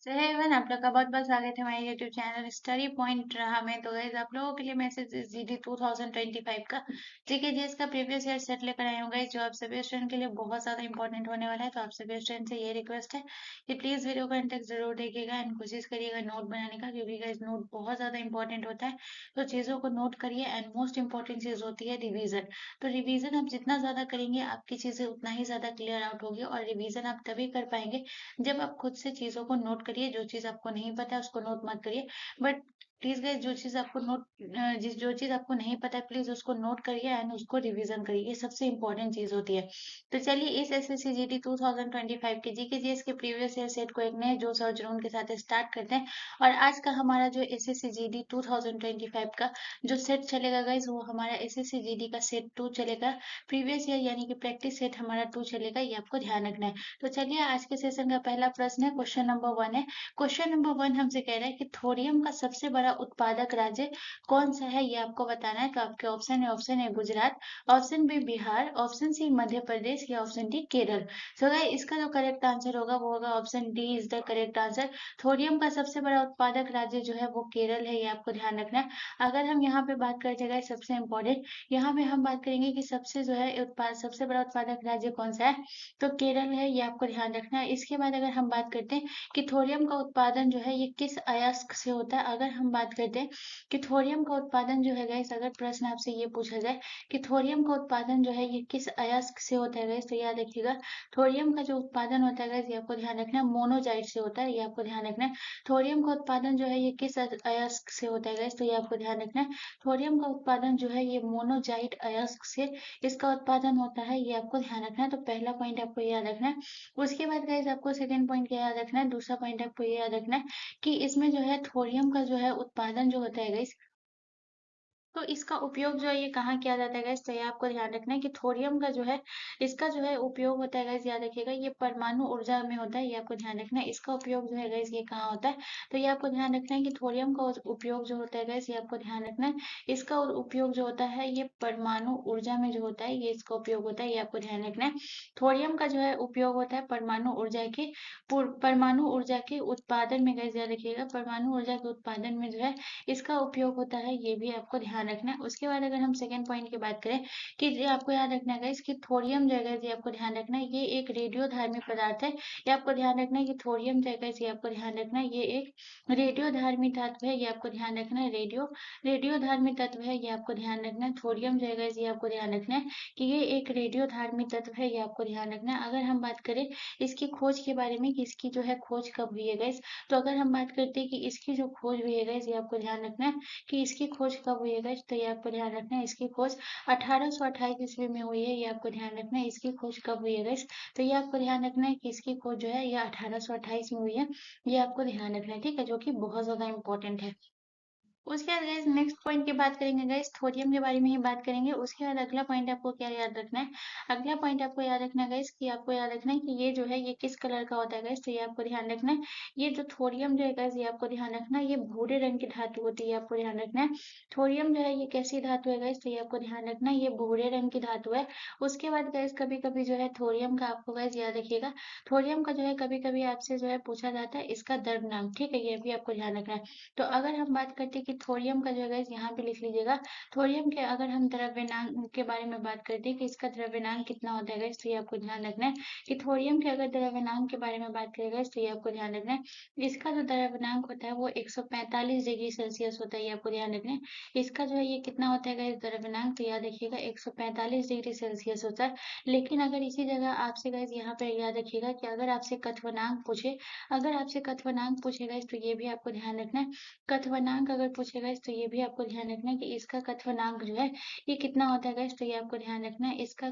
सो hey everyone, आप लोग का बहुत बहुत स्वागत है हमारे यूट्यूब चैनल स्टडी पॉइंट रहा में। तो गाइज आप लोगों के लिए मैसेज जीडी 2025 का जीके जीएस का प्रीवियस ईयर सेट लेकर आए होंगे, जो आप सभी स्टूडेंट के लिए बहुत ज्यादा इंपॉर्टेंट होने वाला है। तो आप सभी स्टूडेंट से ये रिक्वेस्ट है कि प्लीज वीडियो को अंत तक जरूर देखिएगा एंड कोशिश करिएगा नोट बनाने का, क्योंकि गाइज नोट बहुत ज्यादा इंपॉर्टेंट होता है। तो चीजों को नोट करिए एंड मोस्ट इंपॉर्टेंट चीज होती है रिवीजन। तो रिवीजन आप जितना ज्यादा करेंगे आपकी चीजें उतना ही ज्यादा क्लियर आउट होगी, और रिवीजन आप तभी कर पाएंगे जब आप खुद से चीज़ों को नोट करिए। जो चीज़ आपको नहीं पता है उसको नोट मत करिए, बट प्लीज गाइस जो चीज़ आपको नोट जिस जो चीज़ आपको नहीं पता है प्लीज उसको नोट करिए एंड उसको रिवीजन करिए। ये सबसे इंपॉर्टेंट चीज़ होती है। तो चलिए इस एसएससी जीडी 2025 के जीके जीएस के प्रीवियस ईयर सेट को एक नए जोश और जुनून के साथ स्टार्ट करते हैं। और आज का हमारा जो एसएससी जीडी 2025 का जो सेट चलेगा गाइस, वो हमारा एसएससी जीडी का सेट 2 चलेगा। प्रीवियस ईयर यानी कि प्रैक्टिस सेट हमारा 2 चलेगा, ये आपको ध्यान रखना है। तो चलिए आज के सेशन का पहला प्रश्न है, क्वेश्चन नंबर 1 है। क्वेश्चन नंबर 1 हमसे कह रहा है कि थोरियम का सबसे बड़ा उत्पादक राज्य कौन सा है, ये आपको बताना है। तो आपके ऑप्शन है Gujarat, option B Bihar, option C Madhya Pradesh या option D Kerala. So guys इसका जो करेक्ट आंसर होगा वो होगा option D is the correct answer. Thorium का सबसे बड़ा उत्पादक राज्य जो है वो केरल है, ये आपको ध्यान रखना है। अगर हम यहाँ पे बात करते हैं गाइस, सबसे इम्पोर्टेंट यहाँ पे हम बात करेंगे कि सबसे जो है उत्पाद सबसे बड़ा उत्पादक राज्य कौन सा है, तो केरल है, ये आपको ध्यान रखना है। इसके बाद अगर हम बात करते हैं कि थोरियम का उत्पादन जो है ये किस अयस्क से होता है, अगर हम बात करते हैं कि थोरियम का उत्पादन जो है गाइस, अगर प्रश्न आपसे ये पूछा जाए कि थोरियम का उत्पादन जो है ये किस अयस्क से होता है गाइस, तो याद रखिएगा थोरियम का जो उत्पादन होता है गाइस, ये आपको ध्यान रखना है मोनोजाइट से होता है, ये आपको ध्यान रखना है। थोरियम का उत्पादन जो है ये किस अयस्क से होता है गाइस, तो ये आपको ध्यान रखना है। थोरियम का उत्पादन जो है ये मोनोजाइट अयस्क से इसका उत्पादन होता है, ये आपको ध्यान रखना है। तो पहला पॉइंट आपको याद रखना है। उसके बाद गाइस आपको सेकंड पॉइंट क्या याद रखना है, दूसरा पॉइंट आपको ये याद रखना है कि इसमें जो है थोरियम का जो है उत्पादन जो होता है गाइस, तो इसका उपयोग जो है ये कहाँ किया जाता है गाइस, तो ये आपको ध्यान रखना है कि थोरियम का जो है इसका जो है उपयोग होता है गाइस, याद रखिएगा ये परमाणु ऊर्जा में होता है, ये आपको ध्यान रखना है। इसका उपयोग जो है गाइस ये कहाँ होता है, तो ये आपको ध्यान रखना है कि थोरियम का उपयोग जो होता है गाइस, ये आपको ध्यान रखना है। इसका उपयोग जो होता है ये परमाणु ऊर्जा में जो होता है, ये इसका उपयोग होता है, ये आपको ध्यान रखना है। थोरियम का जो है उपयोग होता है परमाणु ऊर्जा के परमाणु ऊर्जा के उत्पादन में गाइस, याद रखिएगा परमाणु ऊर्जा के उत्पादन में जो है इसका उपयोग होता है, ये भी आपको ध्यान रखना है। उसके बाद अगर हम सेकंड पॉइंट की बात करें कि ये आपको याद रखना है गाइस कि थोरियम जो है गाइस, ये आपको ध्यान रखना है ये एक रेडियोधर्मी पदार्थ है, ये आपको ध्यान रखना है कि थोरियम जो है गाइस, ये आपको ध्यान रखना है ये एक रेडियोधर्मी तत्व है, ये आपको ध्यान रखना है। रेडियोधर्मी तत्व है, ये आपको ध्यान रखना है। थोरियम जो है गाइस, ये आपको ध्यान रखना है कि ये एक रेडियोधर्मी तत्व है, ये आपको ध्यान रखना है। अगर हम बात करें इसकी खोज के बारे में कि इसकी जो है खोज कब हुई है गाइस, तो अगर हम बात करते हैं कि इसकी जो खोज हुई है गाइस, ये आपको ध्यान रखना है कि इसकी खोज कब हुई है गाइस, तो ये आपको ध्यान रखना है इसकी खोज 1828 ईस्वी में हुई है, ये आपको ध्यान रखना है। इसकी खोज कब हुई है गाइस, तो ये आपको ध्यान रखना है कि इसकी खोज जो है ये 1828 में हुई है, ये आपको ध्यान रखना है, ठीक है, जो कि बहुत ज्यादा इंपॉर्टेंट है। उसके बाद गाइस नेक्स्ट पॉइंट की बात करेंगे गाइस, थोरियम के बारे में ही बात करेंगे। उसके बाद अगला पॉइंट आपको क्या याद रखना है, अगला पॉइंट आपको याद रखना है गाइस कि आपको याद रखना है कि ये जो है ये किस कलर का होता है गाइस, तो ये आपको ध्यान रखना है। ये जो थोरियम जो है गाइस, ये आपको ध्यान रखना है ये भूरे रंग की धातु होती है, आपको ध्यान रखना है। थोरियम जो है ये कैसी धातु है गाइस, तो ये आपको ध्यान रखना है ये भूरे रंग की धातु है। उसके बाद गाइस कभी कभी जो है थोरियम का आपको गाइस याद रखिएगा, थोरियम का जो है कभी कभी आपसे जो है पूछा जाता है इसका द्रव्यनांक, ठीक है, ये भी आपको ध्यान रखना है। तो अगर हम बात करते हैं कि थोरियम का जो है गाइस, यहाँ पे लिख लीजिएगा थोरियम के, अगर हम द्रव्यनांक के बारे में बात करते हैं कि इसका द्रव्यनांक कितना होता है गाइस, तो ये आपको ध्यान रखना है कि थोरियम के अगर द्रव्यनांक के बारे में बात करें गाइस, तो ये आपको ध्यान रखना है इसका जो द्रव्यनांक होता है वो 145 डिग्री सेल्सियस होता है, ये आपको ध्यान रखना है। इसका जो है ये कितना होता है गाइस द्रव्यनांक, तो याद रखिएगा 145 डिग्री सेल्सियस होता है। लेकिन अगर इसी जगह आपसे गाइस यहाँ पे याद रखिएगा कि अगर आपसे क्वथनांक पूछे, अगर आपसे क्वथनांक पूछेगा इस, तो ये भी आपको ध्यान रखना है। क्वथनांक अगर पूछेगा इस, तो ये भी आपको ध्यान रखना है कि इसका क्वथनांक जो है ये कितना होता है गाइस, तो ये आपको ध्यान रखना है। इसका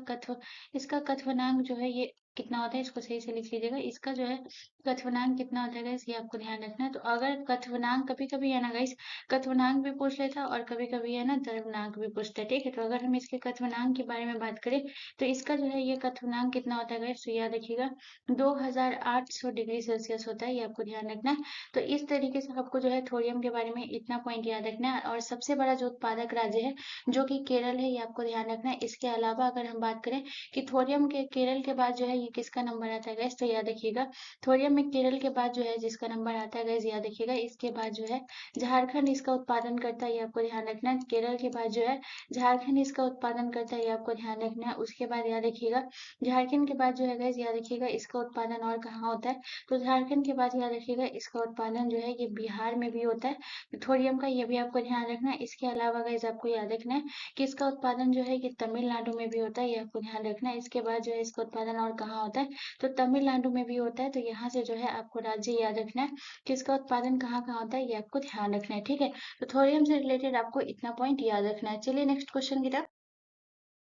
क्वथनांक जो है ये कितना होता है, इसको सही से लिख लीजिएगा। इसका जो है क्वथनांक कितना होता है गाइस, ये आपको ध्यान रखना है। तो अगर क्वथनांक कभी कभी है ना गाइस, क्वथनांक भी पूछ लेता है और कभी कभी है ना द्रव्यनांक भी पूछता है, ठीक है। तो अगर हम इसके क्वथनांक के बारे में बात करें तो इसका जो है ये क्वथनांक कितना होता है गाइस, तो याद रखिएगा 2800 डिग्री सेल्सियस होता है, ये आपको ध्यान रखना है। तो इस तरीके से आपको जो है थोरियम के बारे में इतना पॉइंट याद रखना है। और सबसे बड़ा जो उत्पादक राज्य है जो कि केरल है, ये आपको ध्यान रखना है। इसके अलावा अगर हम बात करें कि थोरियम के केरल के बाद जो है ये किसका नंबर आता है गाइस, तो याद रखिएगा थोरियम में केरल के बाद जो है जिसका नंबर आता है गाइस, याद रखिएगा इसके बाद जो है झारखंड इसका उत्पादन करता है, ये आपको ध्यान रखना है। केरल के बाद जो है झारखंड इसका उत्पादन करता है, ये आपको ध्यान रखना है। उसके बाद याद रखिएगा झारखंड के बाद जो है गाइस, याद रखिएगा इसका उत्पादन और कहाँ होता है, तो झारखंड के बाद याद रखिएगा इसका उत्पादन जो है ये बिहार में भी होता है थोरियम का, ये भी आपको ध्यान रखना है। इसके अलावा गाइस आपको याद रखना है कि इसका उत्पादन जो है ये तमिलनाडु में भी होता है, ये आपको ध्यान रखना है। इसके बाद जो है इसका उत्पादन और कहाँ होता है, तो तमिलनाडु में भी होता है। तो यहाँ से जो है आपको राज्य याद रखना है कि इसका उत्पादन कहाँ कहाँ होता है, ये आपको ध्यान रखना है, ठीक है। तो थोरियम से रिलेटेड आपको इतना पॉइंट याद रखना है। चलिए नेक्स्ट क्वेश्चन की तरफ।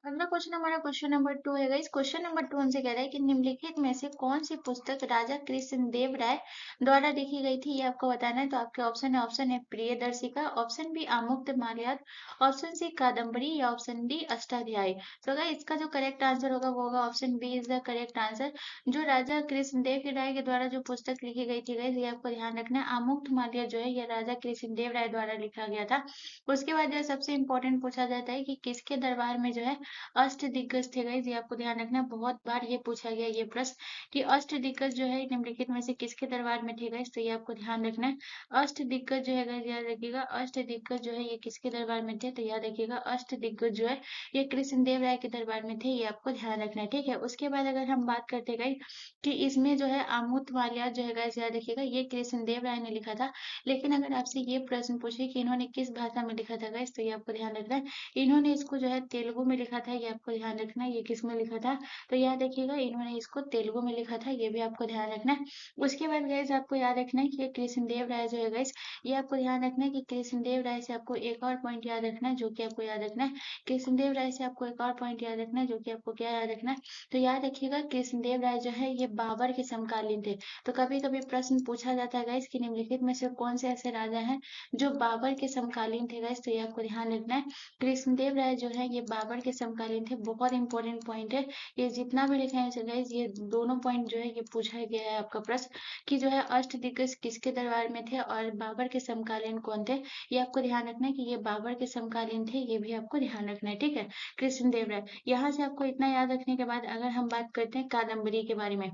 अगला क्वेश्चन हमारा क्वेश्चन नंबर 2 है गाइस। क्वेश्चन नंबर 2 हमसे कह रहा है कि निम्नलिखित में से कौन सी पुस्तक राजा कृष्णदेव राय द्वारा लिखी गई थी, ये आपको बताना है। तो आपके ऑप्शन है Priyadarshika, option B Amuktamalyada, option C Kadambari या ऑप्शन डी अष्टाध्यायी। तो गाइस इसका जो करेक्ट आंसर होगा वो होगा option B is the correct answer. जो राजा कृष्णदेव राय के द्वारा जो पुस्तक लिखी गई थी गाइस, ये आपको ध्यान रखना है। आमुक्त माल्या जो है ये राजा कृष्णदेव राय द्वारा लिखा गया था। उसके बाद जो है सबसे इंपॉर्टेंट पूछा जाता है कि किसके दरबार में जो है अष्टदिग्गज थे गाइस, ये आपको ध्यान रखना है। बहुत बार ये पूछा गया ये प्रश्न कि अष्टदिग्गज जो है निम्नलिखित में से किसके दरबार में थे गाइस, तो ये आपको ध्यान रखना है। अष्टदिग्गज जो है गाइस, याद रखिएगा अष्टदिग्गज जो है ये किसके दरबार में थे, तो याद रखिएगा अष्टदिग्गज जो है ये कृष्णदेव राय के दरबार में थे, ये आपको ध्यान रखना है, ठीक है। उसके बाद अगर हम बात करते हैं गाइस कि इसमें जो है आमुक्त माल्या जो है गाइस, याद रखिएगा ये कृष्णदेव राय ने लिखा था। लेकिन अगर आपसे ये प्रश्न पूछे कि इन्होंने किस भाषा में लिखा था गाइस, तो ये आपको ध्यान रखना है। इन्होंने इसको जो है तेलुगु में लिखा था, ये आपको ध्यान रखना है। ये किस में लिखा था, तो याद रखिएगा इन्होंने इसको तेलुगु में लिखा था, ये भी आपको ध्यान रखना है। उसके बाद गाइस आपको याद रखना है कि ये कृष्णदेव राय जो है गाइस, ये आपको ध्यान रखना है कि कृष्णदेव राय से आपको एक और पॉइंट याद रखना है, जो कि आपको याद रखना है। कृष्णदेव राय से आपको एक और पॉइंट याद रखना है, जो कि आपको क्या याद रखना है, तो याद रखिएगा कृष्णदेव राय जो है ये बाबर के समकालीन थे। तो कभी कभी प्रश्न पूछा जाता है गाइस कि निम्नलिखित में से कौन से ऐसे राजा हैं जो बाबर के समकालीन थे गाइस, तो ये आपको ध्यान रखना है। कृष्णदेव राय जो है ये बाबर के समकालीन थे, बहुत इंपॉर्टेंट पॉइंट है। ये जितना भी लिखा है गाइस, ये दोनों पॉइंट जो है ये पूछा गया है आपका प्रश्न कि जो है अष्टदिग्गज किसके दरबार में थे और बाबर के समकालीन कौन थे, ये आपको ध्यान रखना है कि ये बाबर के समकालीन थे, ये भी आपको ध्यान रखना है, ठीक है। कृष्णदेव राय, यहाँ से आपको इतना याद रखने के बाद अगर हम बात करते हैं कादम्बरी के बारे में,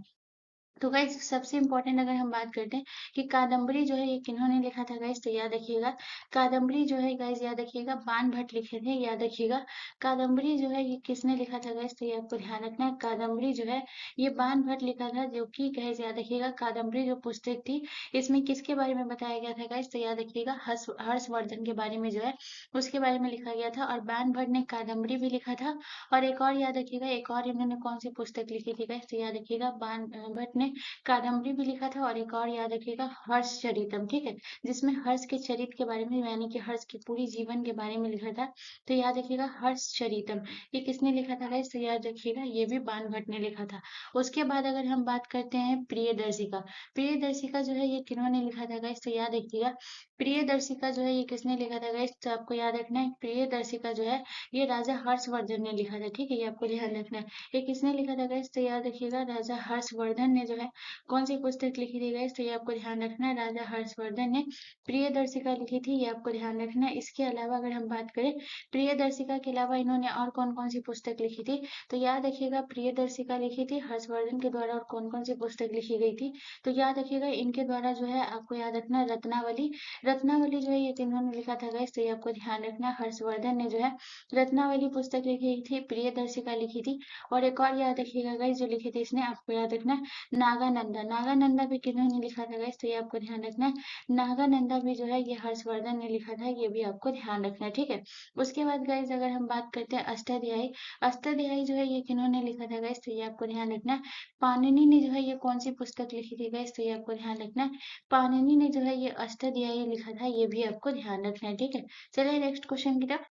तो गाइस सबसे इम्पोर्टेंट अगर हम बात करते हैं कि कादम्बरी जो है ये किन्होंने लिखा था गाइस, तो याद रखिएगा कादम्बरी जो है गाइस, याद रखिएगा बाण भट्ट लिखे थे, याद रखिएगा कादम्बरी जो है ये किसने लिखा था गाइस, तो ये आपको ध्यान रखना है। कादम्बरी जो है ये बाण भट्ट लिखा था, जो कि गाइस याद रखिएगा कादम्बरी जो पुस्तक थी इसमें किसके बारे में बताया गया था गाइस, तो याद रखिएगा हर्षवर्धन के बारे में जो है उसके बारे में लिखा गया था। और बाण भट्ट ने कादम्बरी भी लिखा था। और एक और याद रखिएगा, एक और इन्होंने कौन सी पुस्तक लिखी थी गाइस, तो याद रखिएगा बाण भट्ट ने कादम्बरी भी लिखा था। और एक और याद रखिएगा हर्षचरितम, ठीक है, जिसमें हर्ष के चरित्र के बारे में यानी कि हर्ष के पूरी जीवन के बारे में लिखा था। तो याद रखिएगा हर्षचरितम ये किसने लिखा था गाइस, तो याद रखिएगा ये भी बाण भट्ट ने लिखा था। उसके बाद अगर हम बात करते हैं प्रियदर्शिका, प्रियदर्शिका जो है ये किन्होंने लिखा था गाइस, तो याद रखिएगा प्रियदर्शिका जो है ये किसने लिखा था गाइस, तो आपको याद रखना है प्रियदर्शिका जो है ये राजा हर्षवर्धन ने लिखा था, ठीक है, ये आपको ध्यान रखना है। ये किसने लिखा था गाइस, तो याद रखिएगा राजा हर्षवर्धन ने जो है कौन सी पुस्तक लिखी थी गाइस, तो ये आपको ध्यान रखना है राजा हर्षवर्धन ने प्रियदर्शिका लिखी थी, ये आपको ध्यान रखना है। इसके अलावा अगर हम बात करें प्रियदर्शिका के अलावा इन्होंने और कौन कौन सी पुस्तक लिखी थी, तो याद रखिएगा प्रियदर्शिका लिखी थी हर्षवर्धन के द्वारा। और कौन कौन सी पुस्तक लिखी गई थी, तो याद रखिएगा इनके द्वारा जो है आपको याद रखना है रत्नावली, रत्नावली जो है ये किन्होंने लिखा था गाइस, तो ये आपको ध्यान रखना है हर्षवर्धन ने जो है रत्नावली पुस्तक लिखी थी, प्रियदर्शिका लिखी थी। और एक और याद रखिएगा गाइस जो लिखी थी इसने आपको याद रखना है नागानंदा, नागानंदा भी किन्होंने लिखा था गाइस, तो ये आपको ध्यान रखना है। नागानंदा भी जो है ये हर्षवर्धन ने लिखा था, ये भी आपको ध्यान रखना है, ठीक है। उसके बाद गाइस अगर हम बात करते हैं अष्टाध्यायी, अष्टाध्यायी जो है ये किन्होंने लिखा था गाइस, तो ये आपको ध्यान रखना है। पाणिनि ने जो है ये कौन सी पुस्तक लिखी थी गाइस, तो ये आपको ध्यान रखना है। पाणिनि ने जो है ये अष्टाध्यायी लिखा था, ये भी आपको ध्यान रखना है, ठीक है। चलिए नेक्स्ट क्वेश्चन की तरफ।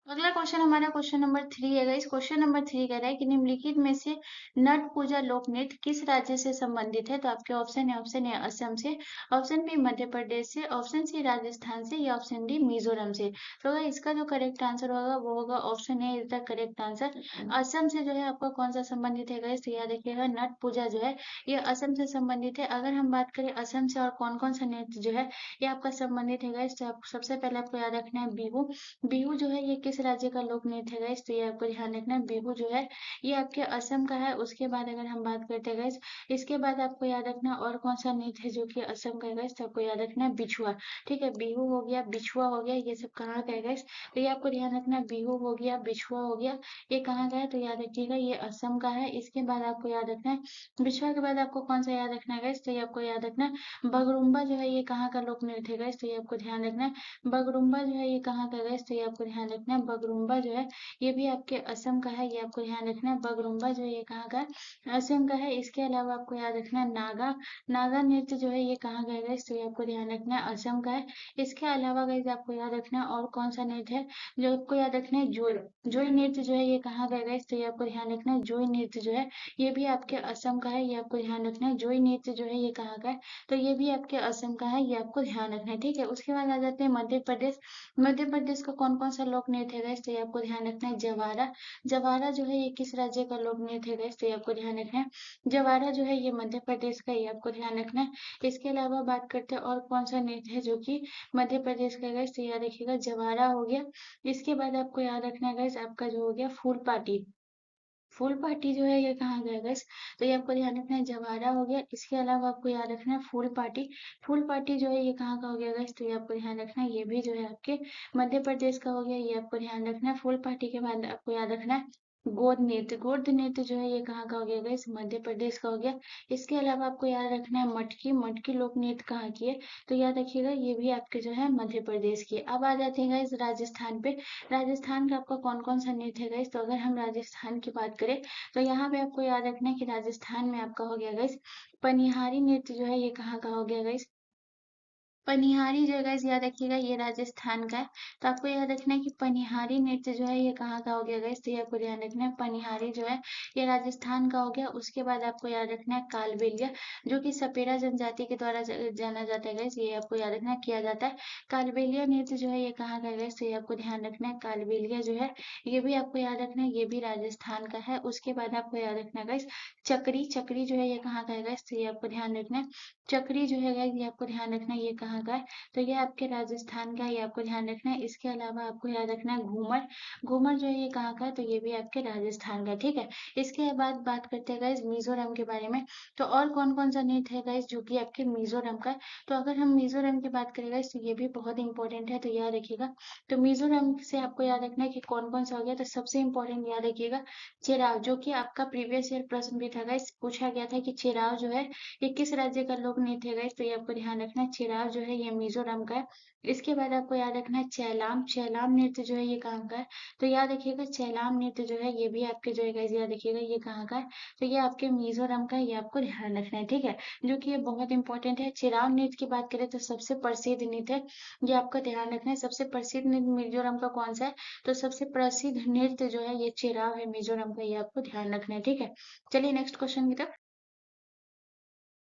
अगला क्वेश्चन हमारा क्वेश्चन नंबर 3 है गाइस। क्वेश्चन नंबर 3 कह रहा है कि निम्नलिखित में से नट पूजा लोक नृत्य किस राज्य से संबंधित है, तो आपके ऑप्शन है असम से, ऑप्शन बी मध्य प्रदेश से, ऑप्शन सी राजस्थान से या ऑप्शन डी मिजोरम से। तो अगर इसका जो करेक्ट आंसर होगा वो होगा option A is the correct answer. Assam से जो है आपका कौन सा संबंधित है गाइस, तो याद रखिएगा नट पूजा जो है ये असम से संबंधित है। अगर हम बात करें असम से और कौन कौन सा नृत्य जो है ये आपका संबंधित है गाइस, तो आप सबसे पहले आपको याद रखना है बिहू। बिहू जो है ये किस राज्य का लोक नृत्य है गाइस, तो ये आपको ध्यान रखना है। बिहू जो है ये आपके असम का है। उसके बाद अगर हम बात करते हैं गाइस, इसके बाद आपको याद रखना और कौन सा नृत्य है जो कि असम का है गाइस, तो आपको याद रखना है बिछुआ। ठीक है, बिहू हो गया, बिछुआ हो गया, ये सब कहाँ का है गाइस, तो ये आपको ध्यान रखना है। बिहू हो गया, बिछुआ हो गया, ये कहाँ का है, तो याद रखिएगा ये असम का है। इसके बाद आपको याद रखना है, बिछुआ के बाद आपको कौन सा याद रखना है गाइस, तो ये आपको याद रखना है बगरुम्बा जो है ये कहाँ का लोक नृत्य है गाइस, तो ये आपको ध्यान रखना है। बगरुम्बा जो है ये कहाँ का है गाइस, तो ये आपको ध्यान रखना है। बगरुम्बा जो है ये भी आपके असम का है, ये आपको ध्यान रखना है। बगरुम्बा जो है ये कहाँ का है, असम का है। इसके अलावा आपको याद रखना है नागा, नागा नृत्य जो है ये कहाँ का है गाइस, तो ये आपको ध्यान रखना है, असम का है। इसके अलावा गाइस आपको याद रखना है और कौन सा नृत्य है जो आपको याद रखना है, जोई, जोई नृत्य जो है ये कहाँ का है गाइस, तो ये आपको ध्यान रखना है। जोई नृत्य जो है ये भी आपके असम का है, ये आपको ध्यान रखना है। जोई नृत्य जो है ये कहाँ का है, तो ये भी आपके असम का है, ये आपको ध्यान रखना है। ठीक है, उसके बाद आ जाते हैं मध्य प्रदेश। मध्य प्रदेश का कौन कौन सा लोक नृत्य है गाइस, तो ये आपको ध्यान रखना है। जवारा, जवारा जो है ये किस राज्य का लोक नृत्य है गाइस, तो ये आपको ध्यान रखना है। जवारा जो है ये मध्य प्रदेश का, ये आपको ध्यान रखना है। इसके अलावा बात करते हैं और कौन सा नृत्य है जो कि मध्य प्रदेश का है गाइस, तो याद रखिएगा जवारा हो गया। इसके बाद आपको याद रखना है गाइस आपका जो हो गया फूल पार्टी। फुल पार्टी जो है ये कहाँ गया गाइस, तो ये आपको ध्यान रखना है, जवारा हो गया। इसके अलावा आपको याद रखना है फुल पार्टी। फुल पार्टी जो है ये कहाँ का हो गया गाइस, तो ये आपको ध्यान रखना है, ये भी जो है आपके मध्य प्रदेश का हो गया, ये आपको ध्यान रखना है। फुल पार्टी के बाद आपको याद रखना है गोद नृत्य। गोद नृत्य जो है ये कहाँ का हो गया गाइस, मध्य प्रदेश का हो गया। इसके अलावा आपको याद रखना है मटकी, मटकी लोक नृत्य कहाँ की है, तो याद रखिएगा ये भी आपके जो है मध्य प्रदेश की है। अब आ जाते हैं गाइस राजस्थान पे। राजस्थान का आपका कौन कौन सा नृत्य है गाइस, तो अगर हम राजस्थान की बात करें तो यहाँ पे आपको याद रखना है कि राजस्थान में आपका हो गया गाइस पनिहारी नृत्य जो है ये कहाँ का हो गया गाइस, पनिहारी जो है गाइस याद रखिएगा ये राजस्थान का है। तो आपको याद रखना है कि पनिहारी नृत्य जो है ये कहाँ का हो गया गाइस, तो ये आपको ध्यान रखना है। पनिहारी जो है ये राजस्थान का हो गया। उसके बाद आपको याद रखना है कालबेलिया, जो कि सपेरा जनजाति के द्वारा जाना जाता है गाइस, ये आपको याद रखना किया जाता है। कालबेलिया नृत्य जो है ये कहाँ का है गाइस, तो ये आपको ध्यान रखना है। कालबेलिया जो है ये भी आपको याद रखना है, ये भी राजस्थान का है। उसके बाद आपको याद रखना है गाइस चक्री, चक्री जो है ये कहाँ का है गाइस, तो ये आपको ध्यान रखना है। चक्री जो है गाइस ये आपको ध्यान रखना है, ये कहाँ का है, तो ये आपके राजस्थान का है, ये आपको ध्यान रखना है। इसके अलावा आपको याद रखना है घूमर, घूमर जो है ये कहाँ का है, तो ये भी आपके राजस्थान का है। ठीक है, इसके बाद बात करते हैं गाइस मिजोरम के बारे में। तो और कौन कौन सा नृत्य है गाइस जो कि आपके मिजोरम का है, तो अगर हम मिजोरम की बात करें गाइस तो ये भी बहुत इंपॉर्टेंट है, तो याद रखिएगा। तो मिजोरम से आपको याद रखना है कि कौन कौन सा हो गया, तो सबसे इंपॉर्टेंट याद रखिएगा चेराव, जो कि आपका प्रीवियस ईयर प्रश्न भी था गाइस, पूछा गया था कि चेराव जो है ये किस राज्य का लोक नृत्य है गाइस, तो ये आपको ध्यान रखना है। चिराव जो है ये मिजोरम का है। इसके बाद आपको याद रखना है चेलाम, चेलाम नृत्य जो है ये कहाँ का है, तो याद रखिएगा चेलाम नृत्य जो है ये भी आपके जो है गाइस याद रखिएगा ये कहाँ का है, तो ये आपके मिजोरम का है, ये आपको ध्यान रखना है। ठीक है, जो कि ये बहुत इंपॉर्टेंट है। चिराव नृत्य की बात करें तो सबसे प्रसिद्ध नृत्य है, ये आपका ध्यान रखना है। सबसे प्रसिद्ध नृत्य मिजोरम का कौन सा है, तो सबसे प्रसिद्ध नृत्य जो है ये चिराव है मिजोरम का, ये आपको ध्यान रखना है। ठीक है, चलिए नेक्स्ट क्वेश्चन की तरफ।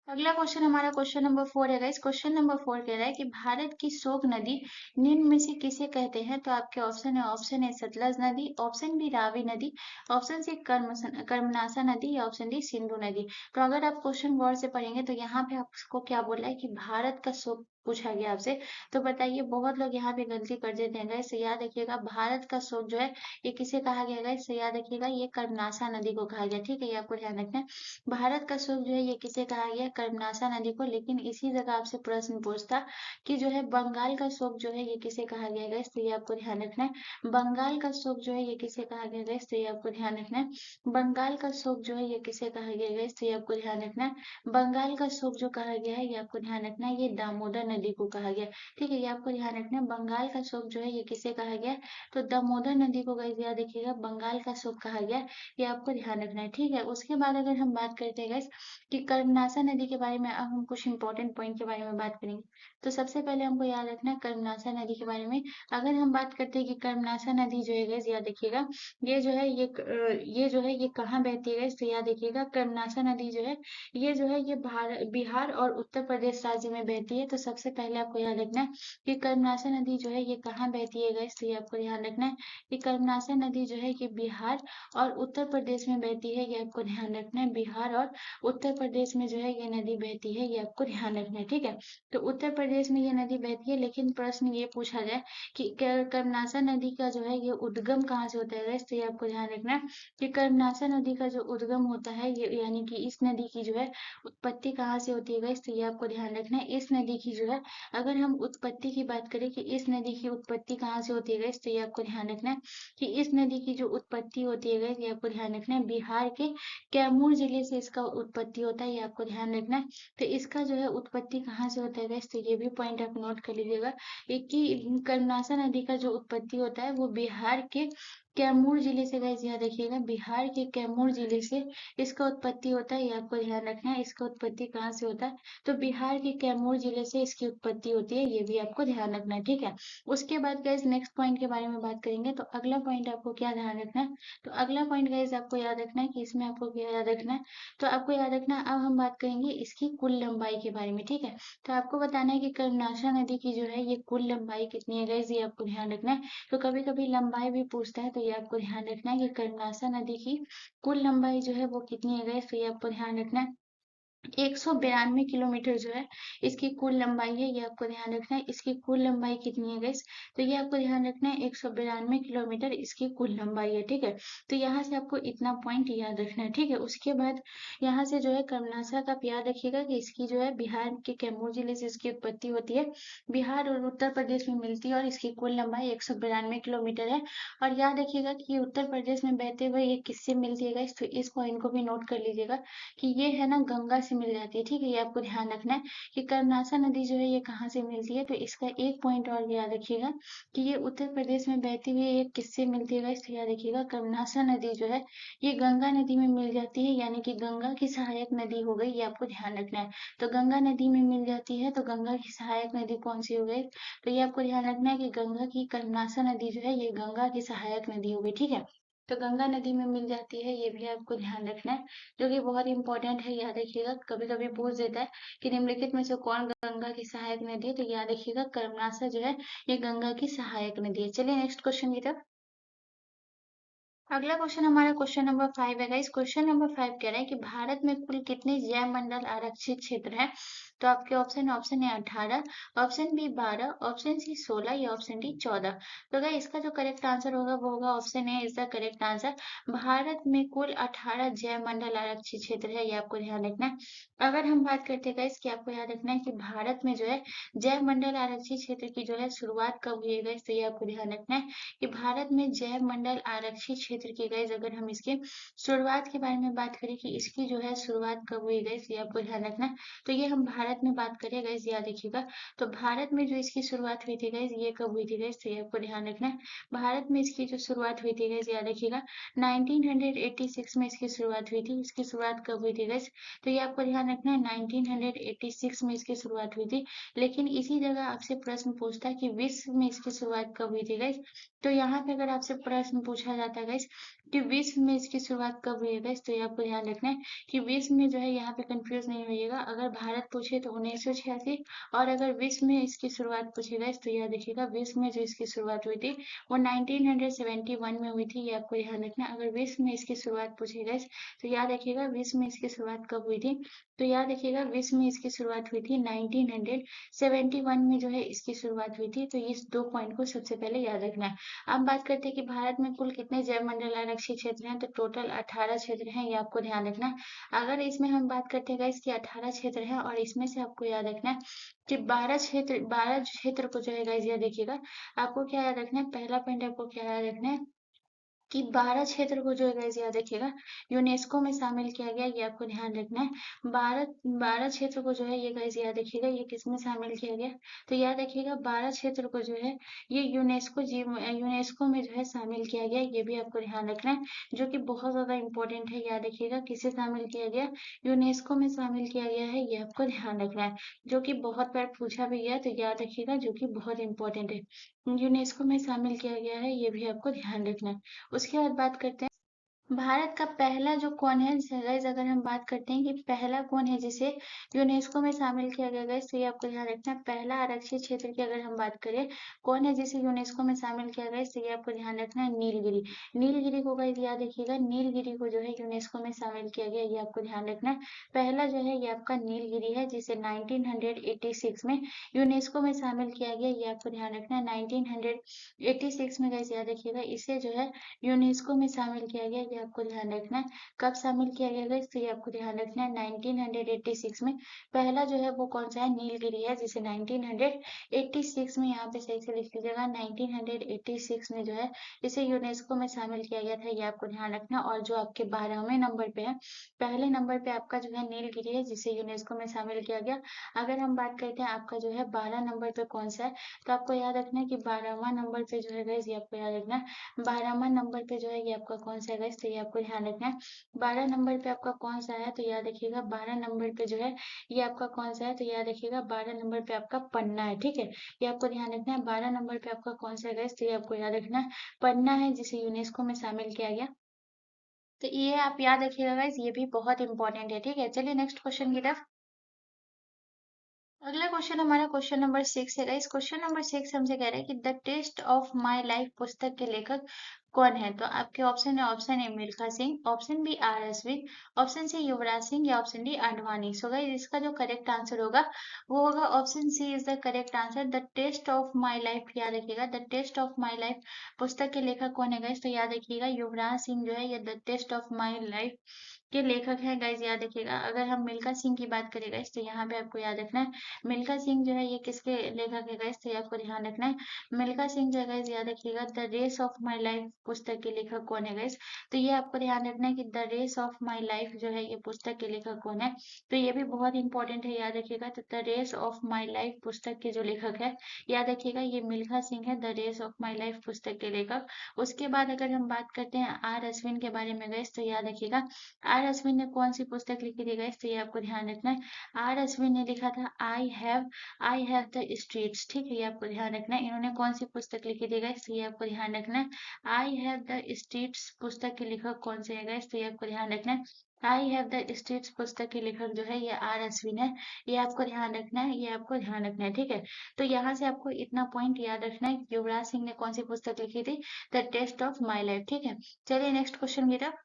अगला क्वेश्चन हमारा क्वेश्चन नंबर 4 है गाइस। क्वेश्चन नंबर 4 कह रहा है कि भारत की शोक नदी निम्न में से किसे कहते हैं, तो आपके ऑप्शन है सतलज नदी, ऑप्शन बी रावी नदी, ऑप्शन सी कर्मनासा नदी, या ऑप्शन डी सिंधु नदी। तो अगर आप क्वेश्चन गौर से पढ़ेंगे तो यहाँ पे आपको क्या बोला है कि भारत का शोक पूछा गया आपसे। तो बताइए, बहुत लोग यहाँ पे गलती कर देते हैं गाइस, याद रखिएगा भारत का शोक जो है ये किसे कहा गया गाइस, याद रखिएगा ये कर्मनासा नदी को कहा गया। ठीक है, ये आपको ध्यान रखना है। भारत का शोक जो है ये किसे कहा गया, कर्मनासा नदी को। लेकिन इसी जगह आपसे प्रश्न पूछता कि जो है बंगाल का शोक जो है ये किसे कहा गया गाइस, तो ये आपको ध्यान रखना है। बंगाल का शोक जो है ये किसे कहा गया गाइस, तो ये आपको ध्यान रखना है। बंगाल का शोक जो है ये किसे कहा गया गाइस, तो ये आपको ध्यान रखना है। बंगाल का शोक जो कहा गया है ये आपको ध्यान रखना है, ये दामोदर नदी को कहा गया। ठीक है, ये आपको ध्यान रखना है। बंगाल का शोक जो है ये किसे कहा गया, तो दामोदर नदी को गाइस याद रखिएगा, बंगाल का शोक कहा गया, ये आपको ध्यान रखना है। ठीक है, उसके बाद अगर हम बात करते हैं गाइस कि कर्मनासा नदी के बारे में, अब हम कुछ इंपॉर्टेंट पॉइंट के बारे में बात करेंगे। तो सबसे पहले हमको याद रखना है कर्मनासा नदी के बारे में। अगर हम बात करते हैं कि कर्मनासा नदी जो है गाइस याद रखिएगा, ये जो है ये जो है ये कहाँ बहती है गाइस, तो याद रखिएगा कर्मनासा नदी जो है ये जो है ये बिहार और उत्तर प्रदेश राज्य में बहती है। तो सबसे सबसे पहले आपको याद रखना है कि कर्मनाशा नदी जो है ये कहाँ बहती है गाइस, तो ये आपको ध्यान रखना है कि कर्मनाशा नदी जो है ये बिहार और उत्तर प्रदेश में बहती है, ये आपको ध्यान रखना है। बिहार और उत्तर प्रदेश में जो है ये नदी बहती है, ये आपको ध्यान रखना है, ठीक है। तो उत्तर प्रदेश में ये नदी बहती है, लेकिन प्रश्न ये पूछा जाए कि कर्मनाशा नदी का जो है ये उद्गम कहाँ से होता है गाइस, तो ये आपको ध्यान रखना है कि कर्मनाशा नदी का जो उद्गम होता है ये यानी कि इस नदी की जो है उत्पत्ति कहाँ से होती है गाइस, तो ये आपको ध्यान रखना है। इस नदी की जो है अगर हम उत्पत्ति की बात करें कि इस नदी की उत्पत्ति कहाँ से होती है गाइस, तो ये आपको ध्यान रखना है कि इस नदी की जो उत्पत्ति होती है गाइस, ये आपको ध्यान रखना है बिहार के कैमूर जिले से इसका उत्पत्ति होता है, ये आपको ध्यान रखना है। तो इसका जो है उत्पत्ति कहाँ से होता है गाइस, तो ये भी पॉइंट आप नोट कर लीजिएगा। एक कि कर्मनाशा नदी का जो उत्पत्ति होता है वो बिहार के कैमूर जिले से, गाइस याद रखिएगा, बिहार के कैमूर जिले से इसका उत्पत्ति होता है, ये आपको ध्यान रखना है। इसका उत्पत्ति कहाँ से होता है, तो बिहार के कैमूर जिले से इसकी उत्पत्ति होती है, ये भी आपको ध्यान रखना है, ठीक है। उसके बाद गाइस नेक्स्ट पॉइंट के बारे में बात करेंगे। तो अगला पॉइंट आपको क्या ध्यान रखना है, तो अगला पॉइंट गाइस आपको याद रखना है कि इसमें आपको क्या याद रखना है, तो आपको याद रखना है अब हम बात करेंगे इसकी कुल लंबाई के बारे में, ठीक है। तो आपको बताना है कि कर्मनाशा नदी की जो है ये कुल लंबाई कितनी है गाइस, ये आपको ध्यान रखना है। तो कभी कभी लंबाई भी पूछता है, तो ये आपको ध्यान रखना है कि कर्मनाशा नदी की कुल लंबाई जो है वो कितनी है गाइस, तो ये आपको ध्यान रखना है 192 किलोमीटर जो है इसकी कुल लंबाई है, ये आपको ध्यान रखना है। इसकी कुल लंबाई कितनी है गाइस, तो ये आपको ध्यान रखना है 192 किलोमीटर इसकी कुल लंबाई है, ठीक है। तो यहाँ से आपको इतना पॉइंट याद रखना है, ठीक है। उसके बाद यहाँ से जो है कर्मनाशा का आप याद रखिएगा कि इसकी जो है बिहार के कैमूर जिले से इसकी उत्पत्ति होती है, बिहार और उत्तर प्रदेश में मिलती है और इसकी कुल लंबाई 192 किलोमीटर है। और याद रखिएगा कि ये उत्तर प्रदेश में बहते हुए ये किससे मिलती है गाइस, तो इस पॉइंट को भी नोट कर लीजिएगा कि ये है ना गंगा से मिल जाती है, ठीक है। ये आपको ध्यान रखना है कि कर्मनाशा नदी जो है ये कहाँ से मिलती है, तो इसका एक पॉइंट और याद रखिएगा कि ये उत्तर प्रदेश में बहती हुई ये किससे मिलती है, इसलिए याद रखिएगा कर्मनाशा नदी जो है ये गंगा नदी में मिल जाती है, यानी कि गंगा की सहायक नदी हो गई, ये आपको ध्यान रखना है। तो गंगा नदी में मिल जाती है, तो गंगा की सहायक नदी कौन सी हो गई, तो ये आपको ध्यान रखना है कि गंगा की कर्मनाशा नदी जो है ये गंगा की सहायक नदी हो गई, ठीक है। तो गंगा नदी में मिल जाती है, ये भी आपको ध्यान रखना है, जो कि बहुत इंपॉर्टेंट है, याद रखिएगा। कभी कभी पूछ देता है कि निम्नलिखित में से कौन गंगा की सहायक नदी है, तो याद रखिएगा कर्मनाशा जो है ये गंगा की सहायक नदी है। चलिए नेक्स्ट क्वेश्चन की तरफ। अगला क्वेश्चन हमारा क्वेश्चन नंबर 5 है गाइस। क्वेश्चन नंबर 5 कह रहा है कि भारत में कुल कितने जैव मंडल आरक्षित क्षेत्र हैं, तो आपके ऑप्शन है 18, ऑप्शन बी 12, ऑप्शन सी 16 या ऑप्शन डी 14। तो गाइस इसका जो करेक्ट आंसर होगा वो होगा option A is the correct answer. Bharat में कुल 18 जैव मंडल आरक्षित क्षेत्र है, ये आपको ध्यान रखना है। अगर हम बात करते हैं गाइस कि आपको याद रखना है कि भारत में जो है जैव मंडल आरक्षित क्षेत्र की जो है शुरुआत कब हुई है गाइस, तो ये आपको ध्यान रखना है कि भारत में जैव मंडल आरक्षित क्षेत्र की गाइस अगर हम इसके शुरुआत के बारे में बात करें कि इसकी जो है शुरुआत कब हुई गाइस, ये आपको ध्यान रखना है। तो ये हम भारत में बात करें गाइस, याद रखिएगा। तो भारत में जो इसकी शुरुआत हुई थी गाइस ये कब हुई थी गाइस, तो ये आपको ध्यान रखना है। भारत में इसकी जो शुरुआत हुई थी गाइस याद रखिएगा 1986 में इसकी शुरुआत हुई थी। इसकी शुरुआत कब हुई थी गाइस, तो ये आपको ध्यान रखना है 1986 में इसकी शुरुआत हुई थी। लेकिन इसी जगह आपसे प्रश्न पूछता है कि विश्व में इसकी शुरुआत कब हुई थी गाइस, तो यहाँ पे अगर आपसे प्रश्न पूछा जाता है गाइस कि विश्व में इसकी शुरुआत कब हुई है गाइस, तो ये आपको ध्यान रखना है कि विश्व में जो है यहाँ पे कंफ्यूज नहीं होइएगा। अगर भारत पूछे तो 1986, और अगर विश्व में इसकी शुरुआत पूछे गाइस तो याद रखिएगा विश्व में जो इसकी शुरुआत हुई थी वो 1971 में हुई थी, ये आपको ध्यान रखना है। अगर विश्व में इसकी शुरुआत पूछे गाइस तो याद रखिएगा विश्व में इसकी शुरुआत कब हुई थी, तो याद रखिएगा विश्व में इसकी शुरुआत हुई थी 1971 में जो है इसकी शुरुआत हुई थी। तो इस दो पॉइंट को सबसे पहले याद रखना है। अब बात करते हैं कि भारत में कुल कितने जैव मंडल आरक्षित क्षेत्र हैं, तो टोटल 18 क्षेत्र हैं, ये आपको ध्यान रखना है। अगर इसमें हम बात करते हैं गाइस कि 18 क्षेत्र हैं और इसमें से आपको याद रखना है कि 12 क्षेत्र को जो है गाइस याद रखिएगा। आपको क्या याद रखना है, पहला पॉइंट आपको क्या याद रखना है कि 12 क्षेत्र को जो है गाइस याद रखिएगा यूनेस्को में शामिल किया गया, ये आपको ध्यान रखना है। 12 क्षेत्र को जो है ये गाइस याद रखिएगा ये किसमें शामिल किया गया, तो याद रखिएगा 12 क्षेत्र को जो है ये यूनेस्को में जो है शामिल किया गया, ये भी आपको ध्यान रखना है, जो कि बहुत ज्यादा इंपॉर्टेंट है। याद रखिएगा किसे शामिल किया गया, यूनेस्को में शामिल किया गया है, ये आपको ध्यान रखना है, जो कि बहुत बार पूछा भी गया, तो याद रखिएगा जो कि बहुत इंपॉर्टेंट है। यूनेस्को में शामिल किया गया है, ये भी आपको ध्यान रखना है। उसके बाद बात करते हैं भारत का पहला जो कौन है गाइस, अगर हम बात करते हैं कि पहला कौन है जिसे यूनेस्को में शामिल किया गया गाइस, तो ये आपको ध्यान रखना है। पहला आरक्षित क्षेत्र की अगर हम बात करें, कौन है जिसे यूनेस्को में शामिल किया गया, तो ये आपको ध्यान रखना है, नीलगिरी। नीलगिरी को गाइस याद रखिएगा, नीलगिरी को जो है यूनेस्को में शामिल किया गया, ये आपको ध्यान रखना है। पहला जो है ये आपका नीलगिरी है, जिसे 1986 में यूनेस्को में शामिल किया गया, ये आपको ध्यान रखना है। 1986 में गाइस याद रखिएगा, इसे जो है यूनेस्को में शामिल किया गया, ये आपको ध्यान रखना है। कब शामिल किया गया गाइस, तो ये आपको ध्यान रखना है 1986 में। पहला जो है वो कौन सा है, नीलगिरी है, जिसे 1986 में, यहाँ पे सही से लिख लीजिएगा, 1986 में जो है इसे यूनेस्को में शामिल किया गया था, ये आपको ध्यान रखना। और जो आपके 12वें नंबर पे है, पहले नंबर पे आपका जो है नीलगिरी है, जिसे यूनेस्को में शामिल किया गया। अगर हम बात करते हैं आपका जो है 12 नंबर पे कौन सा है, तो आपको याद रखना है कि 12वां नंबर पे जो है गाइस, ये आपको याद रखना है 12वां नंबर पे जो है ये आपका कौन सा है गाइस, तो ये आपको ध्यान रखना है। 12 नंबर पे आपका कौन सा है, तो याद रखिएगा 12 नंबर पे जो है ये आपका कौन सा है, तो याद रखिएगा 12 नंबर पे आपका पन्ना है, ठीक है। ये आपको ध्यान रखना है। 12 नंबर पे आपका कौन सा है गाइस, तो ये आपको याद रखना है, पन्ना है, जिसे यूनेस्को में शामिल किया गया। तो ये आप याद रखिएगा गाइस, ये भी बहुत इंपॉर्टेंट है, ठीक है। चलिए नेक्स्ट क्वेश्चन की तरफ। अगला क्वेश्चन हमारा क्वेश्चन नंबर 6 है गाइस। क्वेश्चन नंबर 6 हमसे कह रहा है कि the test of my life पुस्तक के लेखक कौन है। तो आपके ऑप्शन है, option A Milkha Singh, option B R Ashwin, option C Yuvraj Singh, या option D Advani. So guys इसका जो करेक्ट आंसर होगा वो होगा option C is the correct answer, the test of my life. याद रखिएगा, the test of my life पुस्तक के लेखक कौन है गाइस, तो याद रखिएगा युवराज सिंह जो है ये the test of my life के लेखक हैं गाइस, याद रखिएगा। अगर हम मिल्खा सिंह की बात करें गाइस, तो यहाँ पे आपको याद रखना है मिल्खा सिंह जो है ये किसके लेखक है गाइस, तो ये आपको ध्यान रखना है। मिल्खा सिंह जो है गाइस, याद रखिएगा the race of my life पुस्तक के लेखक कौन है गाइस, तो ये आपको ध्यान रखना है कि the race of my life जो है ये पुस्तक के लेखक कौन है। तो ये भी बहुत इंपॉर्टेंट है, याद रखिएगा। तो the race of my life पुस्तक के जो लेखक है, याद रखिएगा ये मिल्खा सिंह है, the race of my life पुस्तक के लेखक। उसके बाद अगर हम बात करते हैं आर अश्विन के बारे में गाइस, तो याद रखिएगा आर अश्विन ने कौन सी पुस्तक लिखी थी गाइस, तो ये आपको ध्यान रखना है। आर अश्विन ने लिखा था आई हैव द स्ट्रीट्स, ठीक है, ये आपको ध्यान रखना है। इन्होंने कौन सी पुस्तक लिखी थी गाइस, तो ये आपको ध्यान रखना है। आई हैव द स्ट्रीट्स पुस्तक के लेखक कौन से है गाइस, तो ये आपको ध्यान रखना है। आई हैव द स्ट्रीट्स पुस्तक के लेखक जो है ये आर अश्विन है, ये आपको ध्यान रखना है, ये आपको ध्यान रखना है, ठीक है। तो यहाँ से आपको इतना पॉइंट याद रखना है कि युवराज सिंह ने कौन सी पुस्तक लिखी थी, the test of my life, ठीक है। चलिए नेक्स्ट क्वेश्चन की तरफ।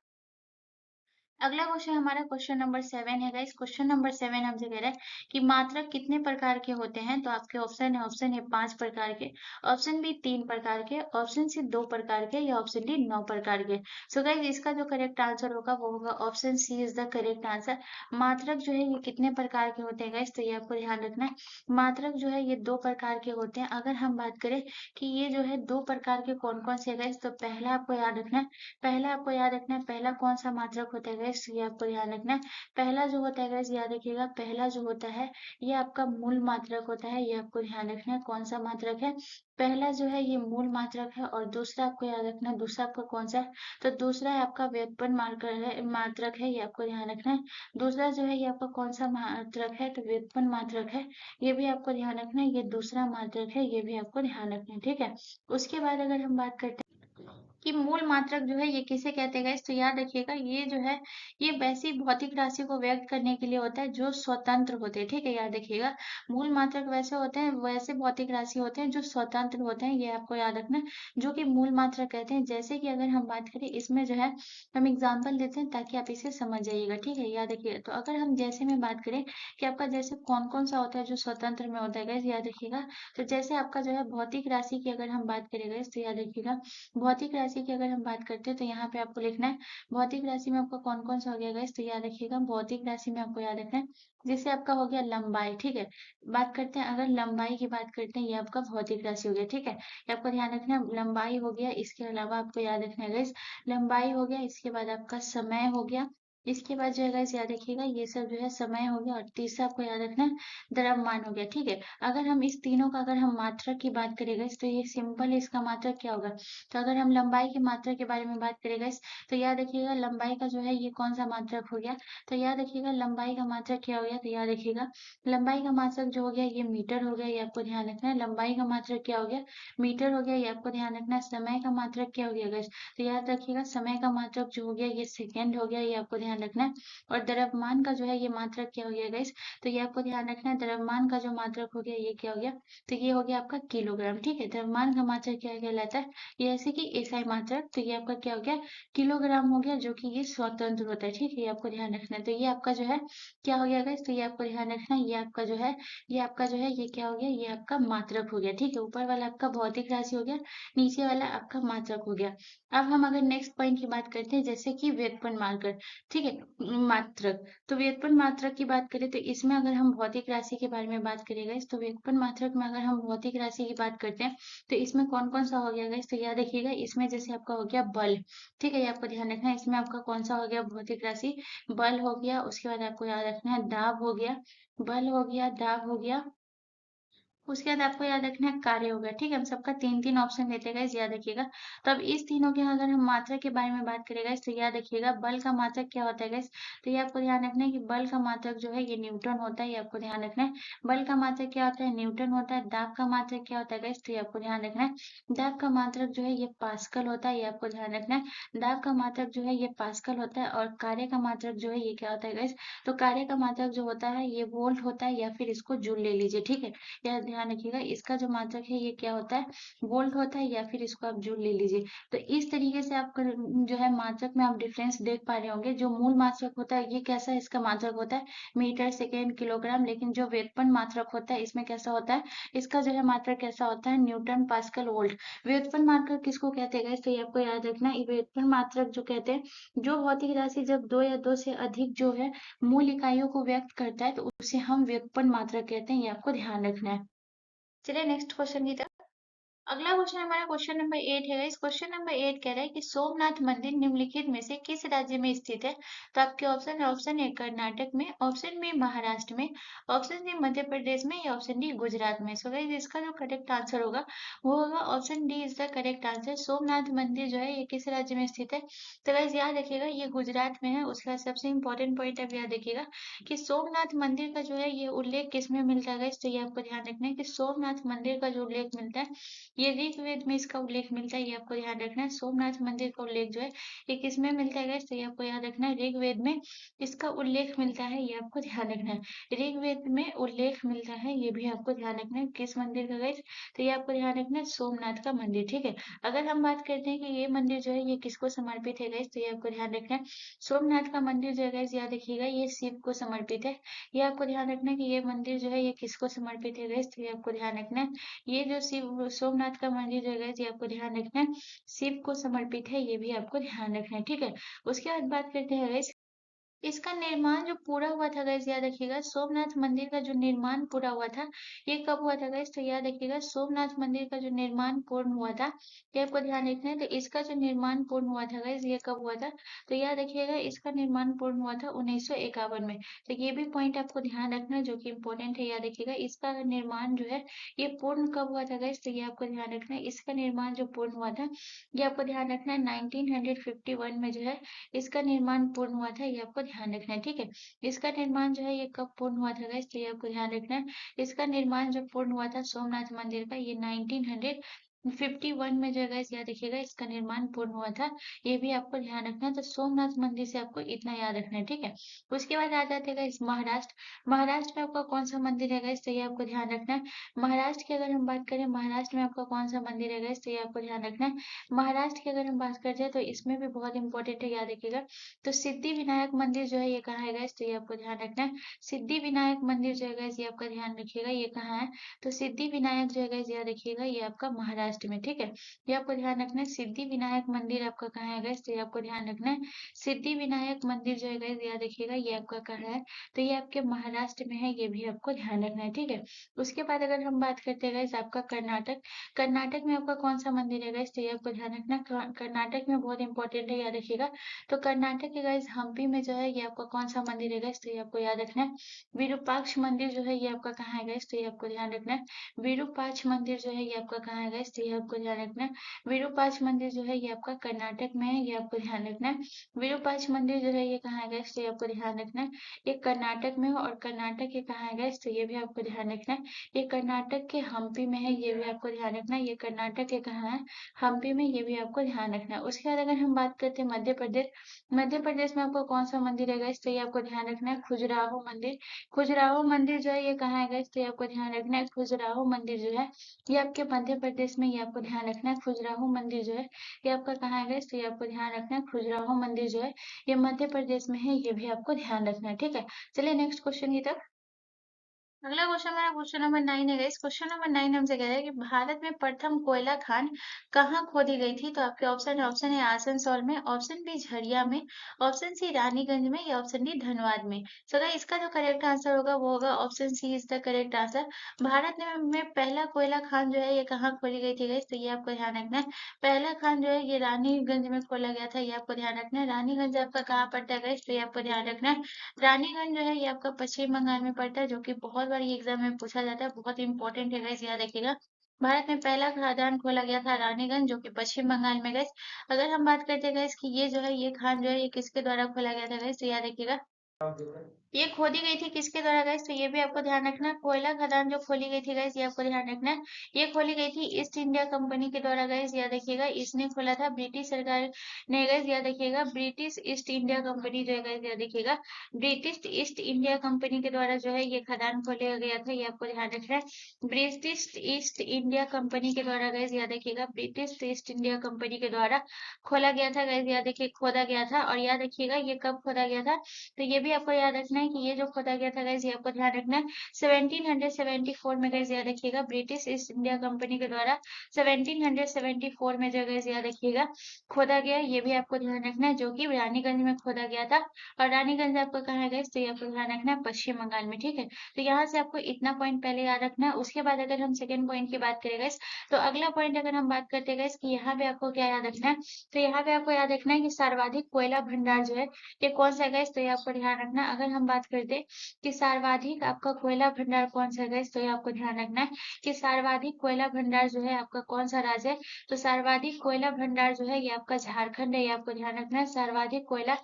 अगला क्वेश्चन हमारा क्वेश्चन नंबर 7 है गाइस। क्वेश्चन नंबर 7 हमसे कह रहा है कि मात्रक कितने प्रकार के होते हैं। तो आपके ऑप्शन है, ऑप्शन ए 5 प्रकार के, ऑप्शन बी 3 प्रकार के, ऑप्शन सी 2 प्रकार के, या ऑप्शन डी 9 प्रकार के। सो गाइस इसका जो करेक्ट आंसर होगा वो होगा option C is the correct answer. मात्रक जो है ये कितने प्रकार के होते हैं गाइस, तो ये आपको ध्यान रखना है। मात्रक जो है ये 2 प्रकार के होते हैं। अगर हम बात करें कि ये जो है 2 प्रकार के कौन कौन से है गाइस, तो पहला आपको याद रखना है, पहला आपको याद रखना है, पहला कौन सा मात्रक होता है गैस, ये आपको ध्यान रखना है। पहला जो होता है गैस, याद रखिएगा, पहला जो होता है ये आपका मूल मात्रक होता है, ये आपको ध्यान रखना है। कौन सा मात्रक है, पहला जो है ये मूल मात्रक है। और दूसरा आपको याद रखना है, दूसरा आपका कौन सा है, तो दूसरा है आपका व्युत्पन्न मार्कर है, मात्रक है, ये आपको ध्यान रखना है। दूसरा जो है ये आपका कौन सा मात्रक है, तो व्युत्पन्न मात्रक है, ये भी आपको ध्यान रखना है। ये दूसरा मात्रक है, ये भी आपको ध्यान रखना है, ठीक है। उसके बाद अगर हम बात करते हैं कि मूल मात्रक जो है ये किसे कहते हैं गाइस, तो याद रखिएगा ये जो है ये वैसी भौतिक राशि को व्यक्त करने के लिए होता है जो स्वतंत्र होते हैं, ठीक है। याद रखिएगा मूल मात्रक वैसे होते हैं, वैसे भौतिक राशि होते हैं जो स्वतंत्र होते हैं, ये आपको याद रखना है, जो कि मूल मात्रक कहते हैं। जैसे कि अगर हम बात करें इसमें जो है हम एग्जाम्पल देते हैं ताकि आप इसे समझ जाइएगा, ठीक है। याद रखिएगा, तो अगर हम जैसे में बात करें कि आपका जैसे कौन कौन सा होता है जो स्वतंत्र में होता है गाइस, याद रखिएगा। तो जैसे आपका जो है भौतिक राशि की अगर हम बात करें गाइस, तो याद रखिएगा भौतिक राशि की अगर हम बात करते हैं तो यहाँ पे आपको लिखना है भौतिक राशि में आपका कौन कौन सा हो गया गाइस, तो याद रखिएगा भौतिक राशि में आपको याद रखना है जैसे आपका हो गया लंबाई, ठीक है। बात करते हैं अगर लंबाई की बात करते हैं, ये आपका भौतिक राशि हो गया, ठीक है। ये आपको ध्यान रखना है, लंबाई हो गया। इसके अलावा आपको याद रखना है गाइस, लंबाई हो गया, इसके बाद आपका समय हो गया, इसके बाद जो है गाइस याद रखिएगा ये सब जो है समय हो गया, और तीसरा आपको याद रखना है द्रव्यमान हो गया। ठीक है, अगर हम इस तीनों का अगर हम मात्रक की बात करें गाइस, तो ये सिंपल है, इसका मात्रक क्या होगा। तो अगर हम लंबाई के मात्रक के बारे में बात करें गाइस, तो याद रखिएगा लंबाई का जो है ये कौन सा मात्रक हो गया। तो याद रखिएगा लंबाई का मात्रक क्या हो गया। तो याद रखिएगा लंबाई का मात्रक जो हो गया ये मीटर हो गया, ये आपको ध्यान रखना है। लंबाई का मात्रक क्या हो गया, मीटर हो गया, ये आपको ध्यान रखना है। समय का मात्रक क्या हो गया गाइस, तो याद रखिएगा समय का मात्रक जो हो गया ये सेकेंड हो गया, ये आपको ध्यान रखना है। और द्रव्यमान का जो है ये मात्रक क्या हो गया गाइस, तो ये आपको ध्यान रखना है। द्रव्यमान का जो मात्रक हो गया ये क्या हो गया, तो ये हो गया आपका किलोग्राम। ठीक है, द्रव्यमान का मात्रक क्या कहलाता है, ये ऐसे कि एसआई मात्रक, तो ये आपका क्या हो गया, किलोग्राम हो गया, जो कि ये स्वतंत्र होता है। ठीक है, ये आपको ध्यान रखना है। तो ये आपका जो है क्या हो गया गाइस, तो ये आपको ध्यान रखना है। ये आपका जो है ये आपका जो है ये क्या हो गया, ये आपका मात्रक हो गया। ठीक है, ऊपर वाला आपका भौतिक राशि हो गया, नीचे वाला आपका मात्रक हो गया। अब हम अगर नेक्स्ट पॉइंट की बात करते हैं, जैसे कि व्युत्पन्न मार्कर। ठीक है, मात्रक। तो व्युत्पन्न मात्रक की बात करें तो इसमें अगर हम भौतिक राशि के बारे में बात करें गाइस, तो व्युत्पन्न मात्रक में अगर हम भौतिक राशि की बात करते हैं तो इसमें कौन कौन सा हो गया गाइस, तो याद रखिएगा इसमें जैसे आपका हो गया बल। ठीक है, ये आपको ध्यान रखना है। इसमें आपका कौन सा हो गया भौतिक राशि, बल हो गया। उसके बाद आपको याद रखना है दाब हो गया, बल हो गया, दाब हो गया। उसके बाद आपको याद रखना है कार्य होगा। ठीक है, हम सबका तीन तीन ऑप्शन लेते गए, याद रखिएगा। तो अब इस तीनों के अगर हम मात्रा के बारे में बात करें गाइस, तो याद रखिएगा बल का मात्रक क्या होता है गाइस, तो ये आपको ध्यान रखना है कि बल का मात्रक जो है ये न्यूटन होता है, ये आपको ध्यान रखना है। बल का मात्रक क्या होता है, न्यूटन होता है। दाब का मात्रक क्या होता है गाइस, तो ये आपको ध्यान रखना है। दाब का मात्रक जो है ये पास्कल होता है, ये आपको ध्यान रखना है। दाब का मात्रक जो है ये पास्कल होता है। और कार्य का मात्रक जो है ये क्या होता है गाइस, तो कार्य का मात्रक जो होता है ये वोल्ट होता है, या फिर इसको जूल ले लीजिए। ठीक है, यह ध्यान रखिएगा इसका जो मात्रक है ये क्या होता है, वोल्ट होता है, या फिर इसको आप जूल ले लीजिए। तो इस तरीके से आप जो है मात्रक में आप डिफरेंस देख पा रहे होंगे। जो मूल मात्रक होता है ये कैसा है, इसका मात्रक होता है मीटर, सेकेंड, किलोग्राम। लेकिन जो व्युत्पन्न मात्रक होता है इसमें कैसा होता है, इसका जो है मात्रक कैसा होता है, न्यूटन, पास्कल, वोल्ट। व्युत्पन्न मात्रक किसको कहते हैं तो ये आपको याद रखना है। व्युत्पन्न मात्रक जो कहते हैं जो भौतिक राशि जब दो या दो से अधिक जो है मूल इकाइयों को व्यक्त करता है तो उसे हम व्युत्पन्न मात्रक कहते हैं, ये आपको ध्यान रखना है। चलिए नेक्स्ट क्वेश्चन की तरफ। अगला क्वेश्चन हमारा क्वेश्चन नंबर 8 है। इस क्वेश्चन नंबर 8 कह रहा है कि सोमनाथ मंदिर निम्नलिखित में से किस राज्य में स्थित है। तो आपके ऑप्शन है, ऑप्शन ए कर्नाटक में, ऑप्शन बी महाराष्ट्र में, ऑप्शन सी मध्य प्रदेश में, या ऑप्शन डी गुजरात में। सो गाइस इसका जो करेक्ट आंसर होगा वो होगा option D is the correct answer. Somnath मंदिर जो है ये किस राज्य में स्थित है, तो गाइस याद रखिएगा ये गुजरात में है। उसका सबसे इंपॉर्टेंट पॉइंट अब याद रखिएगा कि सोमनाथ मंदिर का जो है ये उल्लेख किसमें मिलता है गाइस, तो ये आपको ध्यान रखना है कि सोमनाथ मंदिर का जो उल्लेख मिलता है ये ऋग्वेद में इसका उल्लेख मिलता है, ये आपको ध्यान रखना है। सोमनाथ मंदिर का उल्लेख जो है ये किसमें मिलता है गाइस, तो ये आपको याद रखना है ऋग्वेद में इसका उल्लेख मिलता है, ये आपको ध्यान रखना है। ऋग्वेद में उल्लेख मिलता है, ये भी आपको ध्यान रखना है। किस मंदिर का गाइस, तो ये आपको ध्यान रखना है सोमनाथ का मंदिर। ठीक है, अगर हम बात करते हैं कि ये मंदिर जो है ये किसको समर्पित है गाइस, तो ये आपको ध्यान रखना है सोमनाथ का मंदिर जो है गाइस याद रखिएगा ये शिव को समर्पित है। ये आपको ध्यान रखना है कि ये मंदिर जो है ये किसको समर्पित है गाइस, तो ये आपको ध्यान रखना है ये जो शिव सोमनाथ का मंदिर जो है ये आपको ध्यान रखना है शिव को समर्पित है, ये भी आपको ध्यान रखना है। ठीक है, उसके बाद बात करते हैं गाइस इसका निर्माण जो पूरा हुआ था गाइस याद रखिएगा सोमनाथ मंदिर का जो निर्माण पूरा हुआ था ये कब हुआ था गाइस, तो याद रखिएगा सोमनाथ मंदिर का जो निर्माण पूर्ण हुआ था ये आपको ध्यान रखना है। तो इसका जो निर्माण पूर्ण हुआ था गाइस ये कब हुआ था, तो याद रखिएगा इसका निर्माण पूर्ण हुआ था 1951 में। तो ये भी पॉइंट आपको ध्यान रखना है जो कि इम्पोर्टेंट है, याद रखिएगा इसका निर्माण जो है ये पूर्ण कब हुआ था गाइस, तो ये आपको ध्यान रखना है इसका निर्माण जो पूर्ण हुआ था ये आपको ध्यान रखना है 1951 में जो है इसका निर्माण पूर्ण हुआ था, ये आपको ध्यान रखना है। ठीक है, इसका निर्माण जो है ये कब पूर्ण हुआ था गाइस, तो ये आपको ध्यान रखना है इसका निर्माण जब पूर्ण हुआ था सोमनाथ मंदिर का ये 1951 में जो है गाइस याद रखिएगा इसका निर्माण पूर्ण हुआ था, ये भी आपको ध्यान रखना है। तो सोमनाथ मंदिर से आपको इतना याद रखना है। ठीक है, उसके बाद आ जाते हैं गाइस महाराष्ट्र। महाराष्ट्र में आपका कौन सा मंदिर है गाइस, तो ये आपको ध्यान रखना है। महाराष्ट्र की अगर हम बात करें महाराष्ट्र में आपका कौन सा मंदिर है गाइस, तो ये आपको ध्यान रखना है। महाराष्ट्र की अगर हम बात करते हैं तो इसमें भी बहुत इंपॉर्टेंट है, याद रखिएगा। तो सिद्धि विनायक मंदिर जो है ये कहाँ है गाइस, तो ये आपको ध्यान रखना है। सिद्धि विनायक मंदिर जो है गाइस ये आपका ध्यान रखिएगा ये कहाँ है, तो सिद्धि विनायक जो है गाइस याद रखिएगा ये आपका महाराष्ट्र महाराष्ट्र में, ठीक है। ये आपको ध्यान रखना है। सिद्धि विनायक मंदिर आपका कहाँ है गाइस, तो ये आपको ध्यान रखना है। सिद्धि विनायक मंदिर जो है गाइस, याद रखिएगा ये आपका कहाँ है, तो ये आपके महाराष्ट्र में है, ये भी आपको ध्यान रखना है, ठीक है। उसके बाद अगर हम बात करते हैं गाइस आपका कर्नाटक, कर्नाटक में आपका कौन सा मंदिर है गाइस, तो ये आपको ध्यान रखना। कर्नाटक में बहुत इंपॉर्टेंट है, याद रखिएगा। तो कर्नाटक के गाइस हम्पी में जो है ये आपका कौन सा मंदिर है गाइस, तो ये आपको याद रखना है। विरूपाक्ष मंदिर जो है ये आपका कहाँ है गाइस, तो ये आपको ध्यान रखना है। विरूपाक्ष मंदिर जो है ये आपका कहाँ है गाइस, तो ये आपको ध्यान रखना है। विरूपाक्ष मंदिर जो है ये आपका कर्नाटक में है, ये आपको ध्यान रखना है। विरूपाक्ष मंदिर जो है ये कहाँ है गाइस, तो ये आपको ध्यान रखना है। ये कर्नाटक में है, और कर्नाटक के कहाँ है गाइस, तो ये भी आपको ध्यान रखना है। ये कर्नाटक के हम्पी में है, ये भी आपको ध्यान रखना है। ये कर्नाटक के कहाँ है, हम्पी में, ये भी आपको ध्यान रखना है। उसके बाद अगर हम बात करते हैं मध्य प्रदेश, मध्य प्रदेश में आपको कौन सा मंदिर है गाइस, तो ये आपको ध्यान रखना है। खजुराहो मंदिर, खजुराहो मंदिर जो है ये कहाँ है गाइस, तो ये आपको ध्यान रखना है। खजुराहो मंदिर जो है ये आपके मध्य प्रदेश में, ये आपको ध्यान रखना है। खजुराहो मंदिर जो है ये आपका कहाँ है गाइस, तो ये आपको ध्यान रखना है। खजुराहो मंदिर जो है ये मध्य प्रदेश में है, ये भी आपको ध्यान रखना है, ठीक है। चलिए नेक्स्ट क्वेश्चन की तरफ। अगला क्वेश्चन हमारा क्वेश्चन नंबर 9 है गाइस। क्वेश्चन नंबर 9 हमसे कह रहा है कि भारत में प्रथम कोयला खान कहाँ खोदी गई थी, तो आपके ऑप्शन है आसनसोल में, ऑप्शन बी झरिया में, ऑप्शन सी रानीगंज में, या ऑप्शन डी धनबाद में। सो गाइस इसका जो करेक्ट आंसर होगा वो होगा option C is the correct answer. Bharat में पहला कोयला खान जो है ये कहाँ खोली गई थी गाइस, तो ये आपको ध्यान रखना है। पहला खान जो है ये रानीगंज में खोला गया था, ये आपको ध्यान रखना है। रानीगंज आपका कहाँ पड़ता है गाइस, तो ये आपको ध्यान रखना है। रानीगंज जो है ये आपका पश्चिम बंगाल में पड़ता है, जो कि बहुत बार ये एग्जाम में पूछा जाता है, बहुत इंपॉर्टेंट है गाइस, याद रखिएगा। भारत में पहला खदान खोला गया था रानीगंज, जो कि पश्चिम बंगाल में गाइस। अगर हम बात करते हैं गाइस कि ये जो है ये खान जो है ये किसके द्वारा खोला गया था गाइस, तो याद रखिएगा ये खोदी गई थी किसके द्वारा गाइस, तो ये भी आपको ध्यान रखना है। कोयला खदान जो खोली गई थी गाइस, ये आपको ध्यान रखना है। ये खोली गई थी ईस्ट इंडिया कंपनी के द्वारा गाइस, याद रखिएगा। इसने खोला था, ब्रिटिश सरकार ने गाइस, याद रखिएगा। ब्रिटिश ईस्ट इंडिया कंपनी जो है गाइस, याद रखिएगा। ब्रिटिश ईस्ट इंडिया कंपनी के द्वारा जो है ये खदान खोला गया था, ये आपको ध्यान रखना है। ब्रिटिश ईस्ट इंडिया कंपनी के द्वारा गाइस, याद रखिएगा। ब्रिटिश ईस्ट इंडिया कंपनी के द्वारा खोला गया था गाइस, याद रखिए, खोदा गया था। और याद रखिएगा ये कब खोदा गया था, तो ये भी आपको याद रखना है कि ये जो खोदा गया था गाइस, ये आपको ध्यान रखना है 1774 में गाइस, याद रखिएगा। ब्रिटिश ईस्ट इंडिया कंपनी के द्वारा 1774 में जो गाइस, याद रखिएगा, खोदा गया, ये भी आपको ध्यान रखना है, जो कि रानीगंज में खोदा गया था। और रानीगंज आपका कहाँ है गाइस, तो ये आपको ध्यान रखना है पश्चिम बंगाल में, ठीक है। तो यहाँ से आपको इतना पॉइंट पहले याद रखना है। उसके बाद अगर हम सेकंड पॉइंट की बात करें गाइस, तो अगला पॉइंट अगर हम बात करते हैं गाइस कि यहाँ पे आपको क्या याद रखना है, तो यहाँ पे आपको याद रखना है कि सर्वाधिक कोयला भंडार जो है ये कौन सा है गाइस, तो ये आपको ध्यान रखना है। अगर हम बात करते हैं कि सर्वाधिक आपका कोयला भंडार कौन सा है गाइस, तो ये आपको ध्यान रखना है कि सर्वाधिक कोयला भंडार जो है आपका कौन सा राज्य है, तो सर्वाधिक कोयला भंडार जो है ये आपका झारखंड है, ये आपको ध्यान रखना है। सर्वाधिक कोयला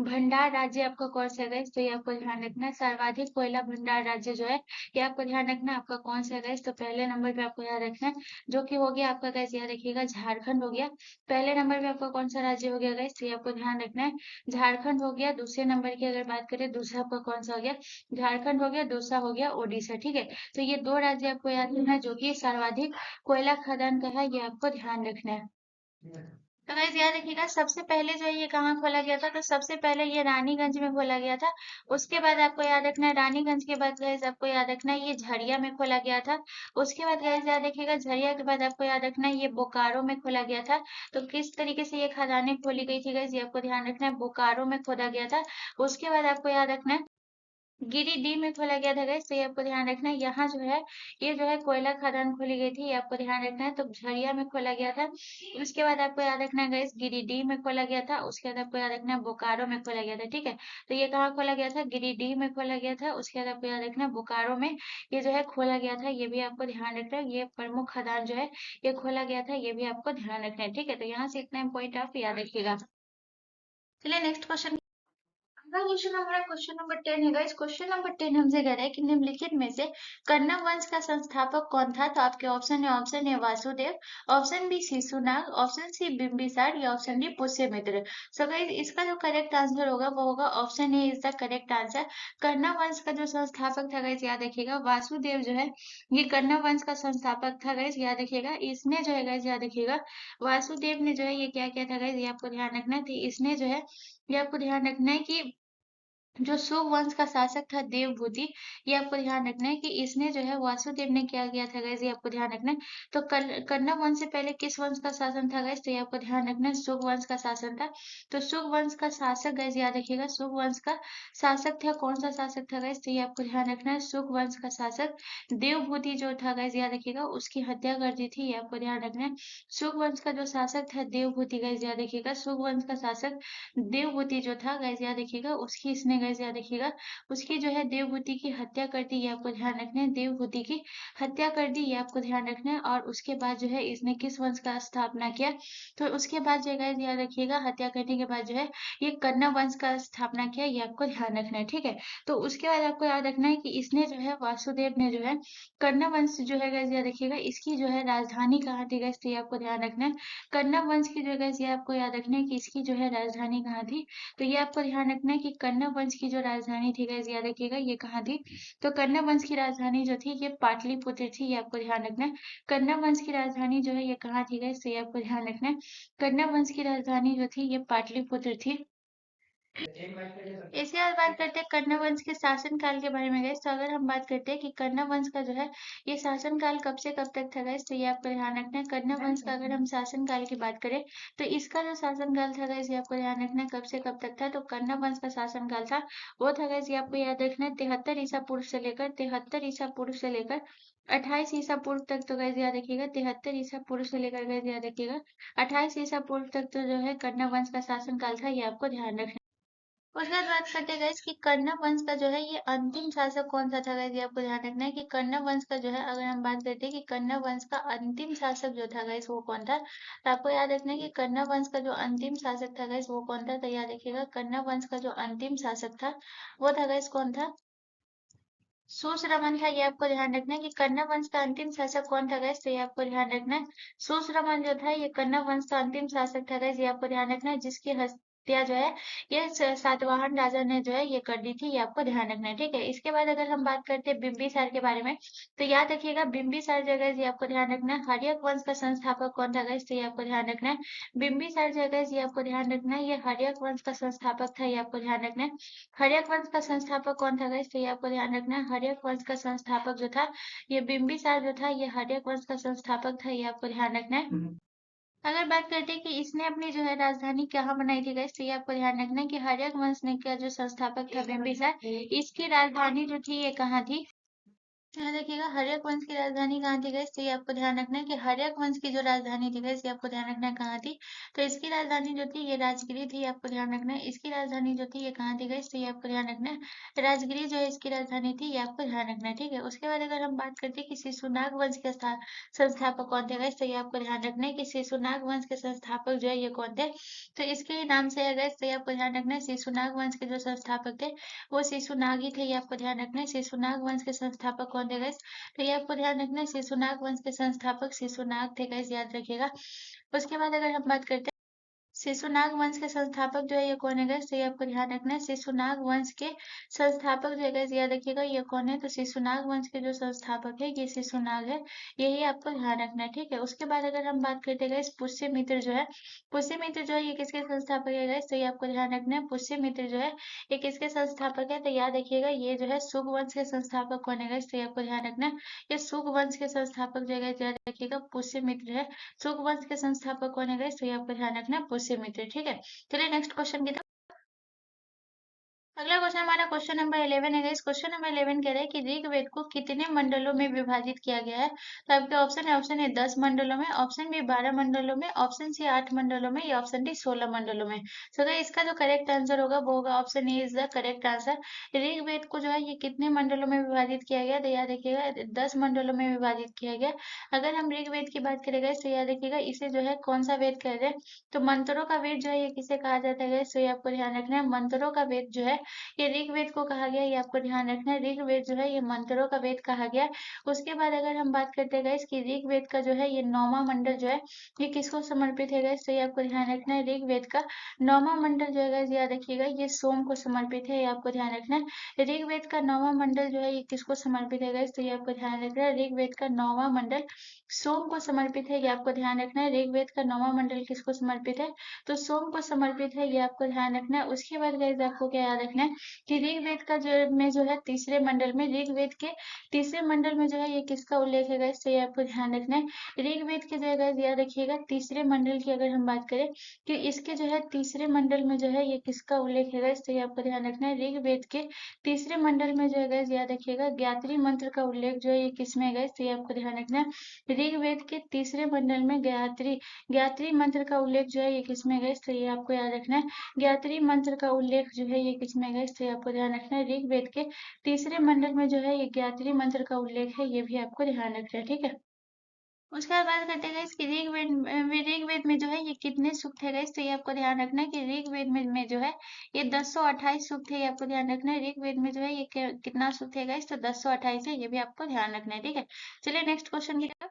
भंडार राज्य आपका कौन सा है गाइस, तो ये आपको ध्यान रखना है। सर्वाधिक कोयला भंडार राज्य जो है ये आपको ध्यान रखना है आपका कौन सा है गाइस, तो पहले नंबर पे आपको याद रखना है, जो कि हो गया आपका गाइस, याद रखिएगा, झारखंड हो गया। पहले नंबर पे आपका कौन सा राज्य हो गया गाइस, तो ये आपको ध्यान रखना है, झारखंड हो गया। दूसरे नंबर की अगर बात करें, दूसरा आपका कौन सा हो गया, झारखंड हो गया। दूसरा हो गया ओडिशा, ठीक है। तो ये दो राज्य आपको याद रखना है, जो कि सर्वाधिक कोयला खदान का है, ये आपको ध्यान रखना है। तो गाइस याद रखिएगा, सबसे पहले जो है ये कहाँ खोला गया था, तो सबसे पहले ये रानीगंज में खोला गया था। उसके बाद आपको याद रखना है, रानीगंज के बाद गाइस आपको याद रखना है ये झरिया में खोला गया था। उसके बाद गाइस याद रखिएगा, झरिया के बाद आपको याद रखना है ये बोकारो में खोला गया था। तो किस तरीके से ये खदानें खोली गई थी गाइस, ये आपको ध्यान रखना है, बोकारो में खोदा गया था। उसके बाद आपको याद रखना है गिरिडीह में खोला गया था गाइस, तो ये आपको ध्यान रखना है। यहाँ जो है ये जो है कोयला खदान खोली गई थी, ये आपको ध्यान रखना है। तो झरिया में खोला गया था। उसके बाद आपको याद रखना है गाइस, गिरिडीह में खोला गया था। उसके बाद आपको याद रखना है बोकारो में खोला गया था, ठीक है। तो ये कहाँ खोला गया था, गिरिडीह में खोला गया था। उसके बाद आपको याद रखना है बोकारो में ये जो है खोला गया था, ये भी आपको ध्यान रखना है। ये प्रमुख खदान जो है ये खोला गया था, ये भी आपको ध्यान रखना है, ठीक है। तो यहाँ से इतना पॉइंट आप याद रखिएगा। चलिए नेक्स्ट क्वेश्चन। अगला क्वेश्चन हमारा क्वेश्चन नंबर 10 है गाइस। क्वेश्चन नंबर 10 हमसे कह रहा है कि निम्नलिखित में से कन्नम वंश का संस्थापक कौन था, तो आपके ऑप्शन है Vasudeva, option B Shishunaga, option C Bimbisara, या option D Pushyamitra. So guys इसका जो करेक्ट आंसर होगा वो होगा option A is the correct answer. कन्नम वंश का जो संस्थापक था गाइस, याद रखिएगा, वासुदेव जो है ये कन्नम वंश का संस्थापक था गाइस, याद रखिएगा। इसने जो है गाइस, याद रखिएगा, वासुदेव ने जो है ये क्या किया था गाइस, ये आपको ध्यान रखना है। तो इसने जो है ये आपको ध्यान रखना है कि जो शुग वंश का शासक था देवभूति, ये आपको ध्यान रखना है कि इसने जो है वासुदेव ने क्या किया था गाइस, ये आपको ध्यान रखना है। तो कन्नव वंश से पहले किस वंश का शासन था गाइस, तो ये आपको ध्यान रखना है, शुग वंश का शासन था। तो शुग वंश का शासक गाइस याद रखिएगा, शुग वंश का शासक था, कौन सा शासक था गाइस, तो ये आपको ध्यान रखना है, शुग वंश का शासक देवभूति जो था गाइस याद रखिएगा, उसकी हत्या कर दी थी, ये आपको ध्यान रखना है। शुग वंश का जो शासक था देवभूति गाइस याद रखिएगा, शुग वंश का शासक देवभूति जो था गाइस याद रखिएगा, उसकी इसने गाइस याद रखिएगा, उसकी जो है देवभूति की हत्या कर दी, ये आपको ध्यान रखना है, देवभूति की हत्या कर दी, ये आपको ध्यान रखना है। और उसके बाद जो है इसने किस वंश का स्थापना किया, तो उसके बाद जो गाइस याद रखिएगा, हत्या करने के बाद जो है ये कन्नव वंश का स्थापना किया, ये आपको ध्यान रखना है, ठीक है। तो उसके बाद आपको याद रखना है कि इसने जो है वासुदेव ने जो है कन्नव वंश जो है गाइस याद रखिएगा, इसकी जो है राजधानी कहाँ थी गाइस, तो ये आपको ध्यान रखना है। कन्नव वंश की जो गाइस ये आपको याद रखना है कि इसकी जो है राजधानी कहाँ थी, तो ये आपको ध्यान रखना है कि कन्नव वंश की जो राजधानी थी गाइस याद रखिएगा, ये कहाँ थी, तो कन्नव वंश की राजधानी जो थी ये पाटलिपुत्र थी, ये आपको ध्यान रखना है। कन्नव वंश की राजधानी जो है ये कहाँ थी गाइस, तो ये आपको ध्यान रखना है, कन्नव वंश की राजधानी जो थी ये पाटलिपुत्र थी। इसके बाद बात करते हैं कन्नव वंश के शासन काल के बारे में गाइस। तो अगर हम बात करते हैं कि कन्नव वंश का जो है ये शासन काल कब से कब तक था गाइस, तो ये आपको ध्यान रखना है। कन्नव वंश का अगर हम शासन काल की बात करें तो इसका जो शासन काल था गाइस, ये आपको ध्यान रखना है कब से कब तक था, तो कन्नव वंश का शासन काल था वो था गाइस, ये आपको याद रखना है 73 ईसा पूर्व से लेकर 73 ईसा पूर्व से लेकर 28 ईसा पूर्व तक, तो गाइस याद रखिएगा 73 ईसा पूर्व से लेकर गाइस याद रखिएगा 28 ईसा पूर्व तक तो जो है कन्नव वंश का शासन काल था, ये आपको ध्यान रखना है। उसके बाद बात करते हैं गाइस कि कण्व वंश का जो है ये अंतिम शासक कौन सा था गाइस, ये आपको ध्यान रखना है कि कण्व वंश का जो है अगर हम बात करते हैं कि कण्व वंश का अंतिम शासक जो था गाइस वो कौन था, तो आपको याद रखना है कि कण्व वंश का जो अंतिम शासक था गाइस वो कौन था, तो याद रखिएगा कण्व वंश का जो अंतिम शासक था वो था गाइस कौन था, सुश्रमण था, ये आपको ध्यान रखना है कि कण्व वंश का अंतिम शासक कौन था गाइस, तो ये आपको ध्यान रखना है। सुश्रमण जो था ये कण्व वंश का अंतिम शासक था गाइस, ये आपको ध्यान रखना है, जिसकी हत्या जो है ये सातवाहन राजा ने जो है ये कर दी थी, ये आपको ध्यान रखना है, ठीक है। इसके बाद अगर हम बात करते हैं बिंबिसार के बारे में, तो याद रखिएगा बिंबिसार जो है ये आपको ध्यान रखना है। हर्यक वंश का संस्थापक कौन था गाइस, तो ये आपको ध्यान रखना है। बिंबिसार जो है ये आपको ध्यान रखना है, ये हर्यक वंश का संस्थापक था, ये आपको ध्यान रखना है। हर्यक वंश का संस्थापक कौन था गाइस, तो ये आपको ध्यान रखना है। हर्यक वंश का संस्थापक जो था ये बिंबिसार जो था ये हर्यक वंश का संस्थापक था, ये आपको ध्यान रखना है। अगर बात करते हैं कि इसने अपनी जो है राजधानी कहाँ बनाई थी गाइस, तो ये आपको ध्यान रखना है कि हर्यक वंश ने का जो संस्थापक था बिंबिसार, इसकी राजधानी जो थी ये कहाँ थी, यहाँ देखिएगा हर्यक वंश की राजधानी कहाँ थी गाइस, तो ये आपको ध्यान रखना है कि हर्यक वंश की जो राजधानी थी गाइस, ये आपको ध्यान रखना है कहाँ थी, तो इसकी राजधानी जो थी ये राजगिरी थी, आपको ध्यान रखना है। इसकी राजधानी जो थी ये कहाँ थी गाइस, तो ये आपको ध्यान रखना है राजगिरी जो है इसकी राजधानी थी, ये आपको ध्यान रखना है, ठीक है। उसके बाद अगर हम बात करते हैं कि शिशुनाग वंश के संस्थापक कौन थे गाइस, तो ये आपको ध्यान रखना है कि शिशुनाग वंश के संस्थापक जो है ये कौन थे, तो इसके ही नाम से है गाइस, तो ये आपको ध्यान रखना है शिशुनाग वंश के जो संस्थापक थे वो शिशुनाग ही थे, ये आपको ध्यान रखना है। शिशुनाग वंश के संस्थापक कौन थे गाइस, तो ये आपको ध्यान रखना है शिशुनाग वंश के संस्थापक शिशुनाग थे गाइस, याद रखिएगा। उसके बाद अगर हम बात करते हैं शिशुनाग वंश के संस्थापक जो है ये कौन है गाइस, तो ये आपको ध्यान रखना है शिशुनाग वंश के संस्थापक जो है गाइस याद रखिएगा ये कौन है, तो शिशुनाग वंश के जो संस्थापक है ये शिशुनाग है, यही आपको ध्यान रखना है, ठीक है। उसके बाद अगर हम बात करते हैं गाइस पुष्यमित्र जो है, पुष्यमित्र जो है ये किसके संस्थापक है गाइस, तो ये आपको ध्यान रखना है पुष्यमित्र जो है ये किसके संस्थापक है, तो याद रखिएगा ये जो है शुग वंश के संस्थापक कौन है गाइस, तो ये आपको ध्यान रखना है ये शुग वंश के संस्थापक जो है गाइस याद रखिएगा पुष्यमित्र है। शुक वंश के संस्थापक कौन है गाइस, तो ये आपको ध्यान रखना है पुष्यमित्र, ठीक है। चलिए नेक्स्ट क्वेश्चन की तरफ। अगला क्वेश्चन हमारा क्वेश्चन नंबर 11 है गाइस। क्वेश्चन नंबर 11 कह रहा है कि ऋग्वेद को कितने मंडलों में विभाजित किया गया है, तो आपके ऑप्शन है, ऑप्शन ए 10 मंडलों में, ऑप्शन बी 12 मंडलों में, ऑप्शन सी 8 मंडलों में, या ऑप्शन डी 16 मंडलों में। सो गाइस इसका जो करेक्ट आंसर होगा वो होगा option A is the correct answer. Rigveda को जो है ये कितने मंडलों में विभाजित किया गया, तो याद रखिएगा 10 मंडलों में विभाजित किया गया। अगर हम ऋग्वेद की बात करें गाइस, तो याद रखिएगा इसे जो है कौन सा वेद कहते हैं, तो मंत्रों का वेद जो है ये किसे कहा जाता है गाइस, तो ये आपको ध्यान रखना है मंत्रों का वेद जो है ये ऋग्वेद को कहा गया, ये आपको ध्यान रखना है। ऋग्वेद जो है ये मंत्रों का वेद कहा गया। उसके बाद अगर हम बात करते हैं गाइस कि ऋग्वेद का जो है ये 9वां मंडल जो है ये किसको समर्पित है गाइस, तो ये आपको ध्यान रखना है ऋग्वेद का 9वां मंडल जो है गाइस याद रखिएगा ये सोम को समर्पित है, ये आपको ध्यान रखना है। ऋग्वेद का 9वां मंडल जो है ये किसको समर्पित है गाइस, तो ये आपको ध्यान रखना है ऋग्वेद का 9वां मंडल सोम को समर्पित है, ये आपको ध्यान रखना है। ऋग्वेद का 9वां मंडल किसको समर्पित है, तो सोम को समर्पित है, ये आपको ध्यान रखना है। उसके बाद गाइस आपको क्या याद रखना है, रखना है कि ऋग्वेद का जो है तीसरे मंडल में, ऋग्वेद के तीसरे मंडल में जो है ये किसका उल्लेख है गाइस, तो ये आपको ध्यान रखना है। ऋग्वेद के जो है गाइस याद रखिएगा तीसरे मंडल की अगर हम बात करें कि इसके जो है तीसरे मंडल में जो है ये किसका उल्लेख है गाइस, तो ये आपको ध्यान रखना है। ऋग्वेद के तीसरे मंडल में जो है गाइस याद रखिएगा गायत्री मंत्र का उल्लेख जो है ये किसमें है गाइस, तो ये आपको ध्यान रखना है। ऋग्वेद के तीसरे मंडल में गायत्री गायत्री मंत्र का उल्लेख जो है ये किसमें है गाइस, तो ये आपको याद रखना है। गायत्री मंत्र का उल्लेख जो है ये किसमें है गाइस, तो ये आपको ध्यान रखना है। ऋग्वेद के तीसरे मंडल में जो है ये गायत्री मंत्र का उल्लेख है, ये भी आपको ध्यान रखना है, ठीक है। उसके बाद बात करते हैं गाइस कि ऋग्वेद में जो है ये कितने सूक्त है गाइस, तो ये आपको ध्यान रखना है कि ऋग्वेद में जो है ये 1028 सूक्त है, ये आपको ध्यान रखना है। ऋग्वेद में जो है ये कितना सूक्त है गाइस, तो 1028 है, ये भी आपको ध्यान रखना है, ठीक है। चलिए नेक्स्ट क्वेश्चन की तरफ।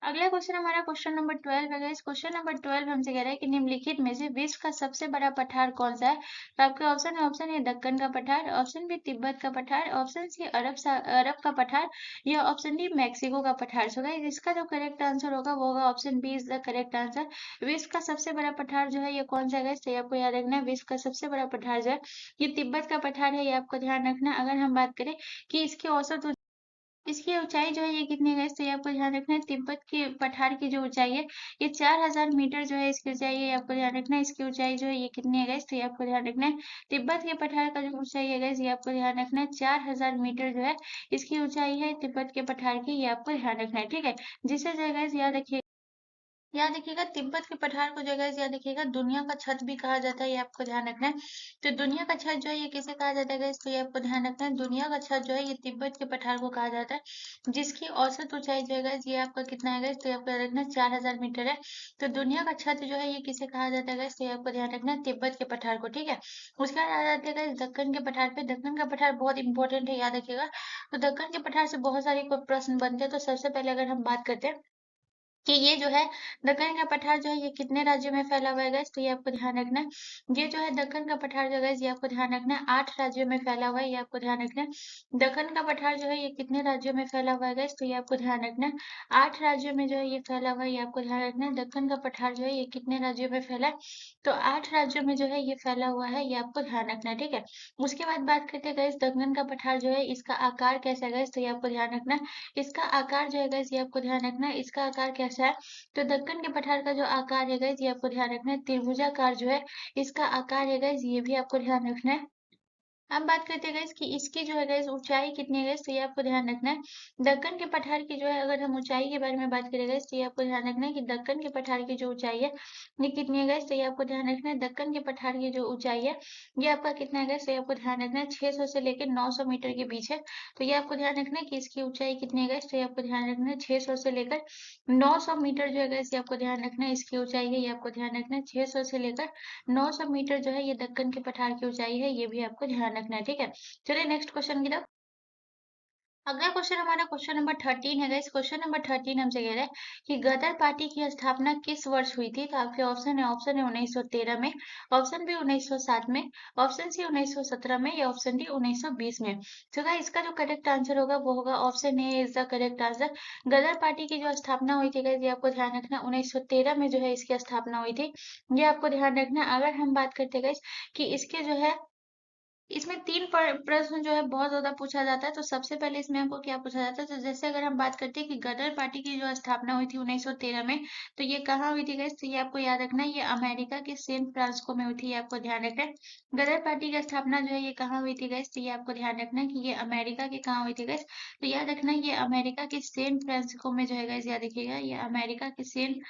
अगला क्वेश्चन हमारा क्वेश्चन नंबर 12 है गाइस। क्वेश्चन नंबर 12 हमसे कह रहा है कि निम्नलिखित में से विश्व का सबसे बड़ा पठार कौन सा है। तो आपके ऑप्शन है, ऑप्शन ए दक्कन का पठार, ऑप्शन बी तिब्बत का पठार, ऑप्शन सी अरब का पठार, या ऑप्शन डी मैक्सिको का पठार। सो गाइस इसका जो करेक्ट आंसर होगा वो होगा option B is the correct answer. विश्व का सबसे बड़ा पठार जो है ये कौन सा है गाइस, तो ये आपको याद रखना है। विश्व का सबसे बड़ा पठार जो है ये तिब्बत का पठार है, ये आपको ध्यान रखना है। अगर हम बात करें कि इसकी ऊंचाई जो है ये कितनी है गाइस, तो ये आपको ध्यान रखना है। तिब्बत के पठार की जो ऊंचाई है ये 4000 मीटर जो है इसकी ऊंचाई है, ये आपको ध्यान रखना है। इसकी ऊंचाई जो है ये कितनी है गाइस, तो ये आपको ध्यान रखना है। तिब्बत के पठार का जो ऊंचाई है गाइस ये आपको ध्यान रखना है, 4000 मीटर जो है इसकी ऊंचाई है तिब्बत के पठार की, ये आपको ध्यान रखना है, ठीक है। जिसे जो है गाइस याद रखिएगा तिब्बत के पठार को जगह से याद रखिएगा दुनिया का छत भी कहा जाता है, ये आपको ध्यान रखना है। तो दुनिया का छत जो है ये किसे कहा जाता है गाइस, तो ये आपको ध्यान रखना है। दुनिया का छत जो है ये तिब्बत के पठार को कहा जाता है, जिसकी औसत ऊंचाई जो है गाइस ये आपका कितना है गाइस, तो ये आपको याद रखना है 4000 मीटर है। तो दुनिया का छत जो है ये किसे कहा जाता है गाइस, तो ये आपको ध्यान रखना है तिब्बत के पठार को, ठीक है। उसके बाद आ जाते हैं गाइस दक्कन के पठार पे। दक्कन का पठार बहुत इंपॉर्टेंट है, याद रखिएगा। तो दक्कन के पठार से बहुत सारे प्रश्न बनते हैं। तो सबसे पहले अगर हम बात करते हैं कि ये जो है दक्कन का पठार जो है ये कितने राज्यों में फैला हुआ है गाइस, तो ये आपको ध्यान रखना है। ये जो है दक्कन का पठार जो है गाइस ये आपको ध्यान रखना है 8 राज्यों में फैला हुआ है, ये आपको ध्यान रखना है। दक्कन का पठार जो है ये कितने राज्यों में फैला हुआ है गाइस, तो ये आपको ध्यान रखना है 8 राज्यों में जो है ये फैला हुआ है, ये आपको ध्यान रखना है। दक्कन का पठार जो है ये कितने राज्यों में फैला है, तो 8 राज्यों में जो है ये फैला हुआ है, ये आपको ध्यान रखना है, ठीक है। उसके बाद बात करते हैं गाइस दक्कन का पठार जो है इसका आकार कैसा है गाइस, तो ये आपको ध्यान रखना है। इसका आकार जो है गाइस ये आपको ध्यान रखना है, इसका आकार कैसा है। तो दक्कन के पठार का जो आकार है गाइस ये आपको ध्यान रखना है, त्रिभुजाकार जो है इसका आकार है गाइस, ये भी आपको ध्यान रखना है। अब बात करते हैं गाइस कि इसकी जो है गाइस ऊंचाई कितनी है गाइस, तो ये आपको ध्यान रखना है। दक्कन के पठार की जो है अगर हम ऊंचाई के बारे में बात करें गाइस, तो ये आपको ध्यान रखना है कि दक्कन के पठार की जो ऊंचाई है ये कितनी है गाइस, तो ये आपको ध्यान रखना है। दक्कन के पठार की जो ऊंचाई है ये आपका कितना है गाइस, तो ये आपको ध्यान रखना है 600 से लेकर 900 मीटर के बीच है। तो ये आपको ध्यान रखना है कि इसकी ऊंचाई कितनी है गाइस, तो ये आपको ध्यान रखना है 600 से लेकर 900 मीटर जो है गाइस ये आपको ध्यान रखना है। इसकी ऊंचाई है ये आपको ध्यान रखना है 600 से लेकर 900 मीटर जो है ये दक्कन के पठार की ऊंचाई है, ये भी आपको ध्यान रखना है, ठीक है। चलिए नेक्स्ट क्वेश्चन की तरफ। अगला क्वेश्चन हमारा क्वेश्चन नंबर 13 है गाइस। क्वेश्चन नंबर 13 हमसे कह रहा है कि गदर पार्टी की स्थापना किस वर्ष हुई थी। तो आपके ऑप्शन है 1913 में, ऑप्शन बी 1907 में, ऑप्शन सी 1917 में, या ऑप्शन डी 1920 में। तो गाइस इसका जो करेक्ट आंसर होगा वो होगा option A is the correct answer. Ghadar party की जो स्थापना हुई थी गाइस ये आपको ध्यान रखना 1913 में जो है इसकी स्थापना हुई थी, ये आपको ध्यान रखना। अगर हम बात करते हैं गाइस कि इसके जो है इसमें 3 प्रश्न जो है बहुत ज़्यादा पूछा जाता है। तो सबसे पहले इसमें आपको क्या पूछा जाता है, तो जैसे अगर हम बात करते हैं कि गदर पार्टी की जो स्थापना हुई थी 1913 में, तो ये कहाँ हुई थी गाइस, तो ये आपको याद रखना है ये अमेरिका के सैन फ्रांसिस्को में हुई थी, ये आपको ध्यान रखना है। गदर पार्टी की स्थापना जो है ये कहाँ हुई थी गाइस, तो ये आपको ध्यान रखना है कि ये अमेरिका के कहाँ हुई थी गाइस, तो याद रखना ये अमेरिका के सैन फ्रांसिस्को में जो है गाइस, याद रखिएगा ये अमेरिका के सैन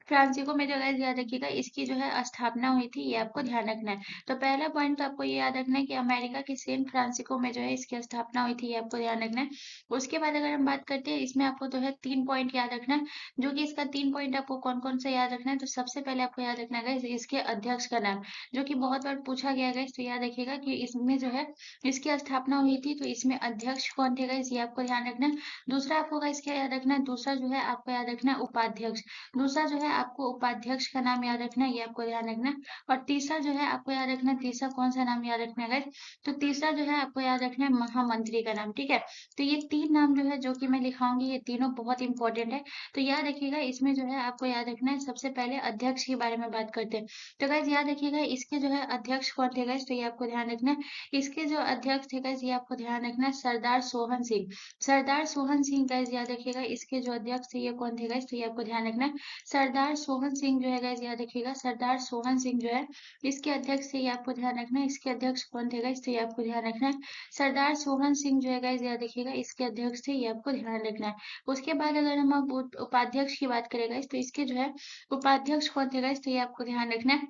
फ्रांसिस्को में जो गाइस याद रखिएगा इसकी जो है स्थापना हुई थी, ये आपको ध्यान रखना है। तो पहला पॉइंट तो आपको ये याद रखना है कि अमेरिका के सैन फ्रांसिस्को में जो है इसकी स्थापना हुई थी, ये आपको ध्यान रखना है। उसके बाद अगर हम बात करते हैं इसमें आपको जो है 3 पॉइंट याद रखना है, जो कि इसका 3 पॉइंट आपको कौन-कौन सा याद रखना है। तो सबसे पहले आपको याद रखना है गाइस इसके अध्यक्ष का नाम, जो कि बहुत बार पूछा गया है गाइस। तो याद रखिएगा कि इसमें जो है इसकी स्थापना हुई थी, तो इसमें अध्यक्ष कौन थे गाइस, ये आपको ध्यान रखना है। दूसरा आपको गाइस क्या याद रखना है, दूसरा जो है आपको याद रखना है उपाध्यक्ष। दूसरा जो है आपको उपाध्यक्ष का नाम याद रखना है, ये आपको ध्यान रखना है। और तीसरा जो है आपको याद रखना है, तीसरा कौन सा नाम याद रखना है गाइस? तो तीसरा जो है आपको याद रखना है महामंत्री का नाम, ठीक है। तो ये 3 नाम जो है जो कि मैं लिखाऊंगी, ये तीनों बहुत इंपॉर्टेंट है। तो याद रखिएगा, इसमें जो है आपको याद रखना है, सबसे पहले अध्यक्ष के बारे में बात करते हैं। तो गाइस याद रखिएगा, इसके जो है अध्यक्ष कौन थे गाइस? तो ये आपको ध्यान रखना है। इसके जो अध्यक्ष थे गाइस, ये आपको ध्यान रखना है, सरदार सोहन सिंह। सरदार सोहन सिंह गाइस याद रखिएगा, इसके जो अध्यक्ष थे ये कौन थे गाइस? तो ये आपको ध्यान रखना है, सरदार सोहन सिंह जो है गाइस, याद रखिएगा, सरदार सोहन सिंह जो है इसके अध्यक्ष थे, ये आपको ध्यान रखना है। इसके अध्यक्ष कौन थे गाइस? तो ये आपको ध्यान रखना है, सरदार सोहन सिंह जो है गाइस, याद रखिएगा, इसके अध्यक्ष थे, ये आपको ध्यान रखना है। उसके बाद अगर हम अब उपाध्यक्ष की बात करें गाइस, तो इसके जो है उपाध्यक्ष कौन थे गाइस? तो ये आपको ध्यान रखना है,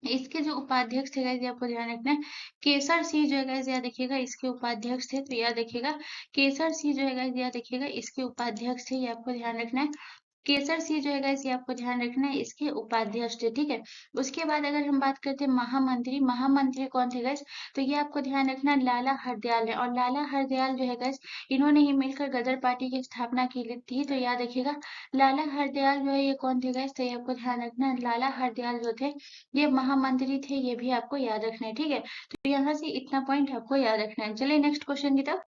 इसके जो उपाध्यक्ष थे गाइस, ये आपको ध्यान रखना है, केसर सिंह जो है गाइस, याद रखिएगा, इसके उपाध्यक्ष थे। तो याद रखिएगा, केसर सिंह जो है गाइस, याद रखिएगा, इसके उपाध्यक्ष थे, ये आपको ध्यान रखना है। केसर सिंह जो है गाइस, ये आपको ध्यान रखना है, इसके उपाध्यक्ष थे, ठीक है। उसके बाद अगर हम बात करते हैं महामंत्री, महामंत्री कौन थे गाइस? तो ये आपको ध्यान रखना है, लाला हरदयाल है। और लाला हरदयाल जो है गाइस, इन्होंने ही मिलकर गदर पार्टी की स्थापना की थी। तो याद रखिएगा, लाला हरदयाल जो है ये कौन थे गाइस? तो ये आपको ध्यान रखना है, लाला हरदयाल जो थे ये महामंत्री थे, ये भी आपको याद रखना है, ठीक है। तो यहाँ से इतना पॉइंट आपको याद रखना है। चलिए नेक्स्ट क्वेश्चन की तरफ।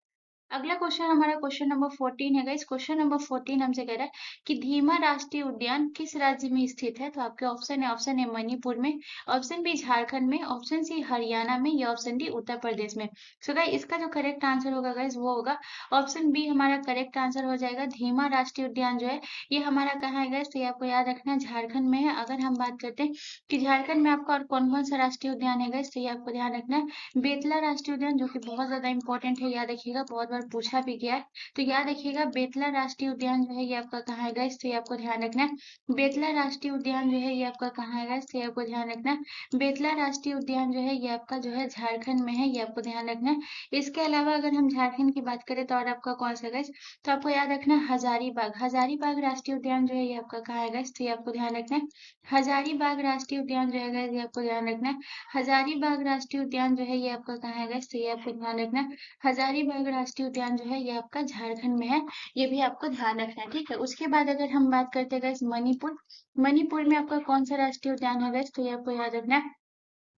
अगला क्वेश्चन हमारा क्वेश्चन नंबर 14 है गाइस। क्वेश्चन नंबर 14 हमसे कह रहा है कि धीमा राष्ट्रीय उद्यान किस राज्य में स्थित है? तो आपके ऑप्शन है, ऑप्शन ए मणिपुर में, ऑप्शन बी झारखंड में, ऑप्शन सी हरियाणा में, या ऑप्शन डी उत्तर प्रदेश में। सो गाइस इसका जो करेक्ट आंसर होगा गाइस, वो होगा ऑप्शन बी, हमारा करेक्ट आंसर हो जाएगा। धीमा राष्ट्रीय उद्यान जो है ये हमारा कहाँ है गाइस? तो ये आपको याद रखना है, झारखंड में है। अगर हम बात करते हैं कि झारखंड में आपका और कौन कौन सा राष्ट्रीय उद्यान है गाइस, तो ये आपको ध्यान रखना है, बेतला राष्ट्रीय उद्यान, जो कि बहुत ज्यादा इंपॉर्टेंट है, याद रखिएगा, बहुत बार पूछा भी गया है। तो याद रखिएगा, बेतला राष्ट्रीय उद्यान जो है ये आपका कहाँ है गाइस? तो ये आपको ध्यान रखना है, बेतला राष्ट्रीय उद्यान जो है ये आपका कहाँ है गाइस? तो ये आपको ध्यान रखना है, बेतला राष्ट्रीय उद्यान जो है ये आपका जो है झारखंड में है, ये आपको ध्यान रखना है। इसके अलावा अगर हम झारखंड की बात करें तो और आपका कौन सा गाइस? तो आपको याद रखना है हजारीबाग, हजारीबाग राष्ट्रीय उद्यान जो है ये आपका कहाँ है गाइस? तो ये आपको ध्यान रखना है, हजारीबाग राष्ट्रीय उद्यान जो है गाइस, ये आपको ध्यान रखना है, हजारीबाग राष्ट्रीय उद्यान जो है ये आपका कहाँ है गाइस? तो ये आपको ध्यान रखना है, हजारीबाग राष्ट्रीय उद्यान जो है ये आपका झारखंड में है, ये भी आपको ध्यान रखना है, ठीक है। उसके बाद अगर हम बात करते हैं गाइस मणिपुर, मणिपुर में आपका कौन सा राष्ट्रीय उद्यान है गाइस? तो ये आपको याद रखना है,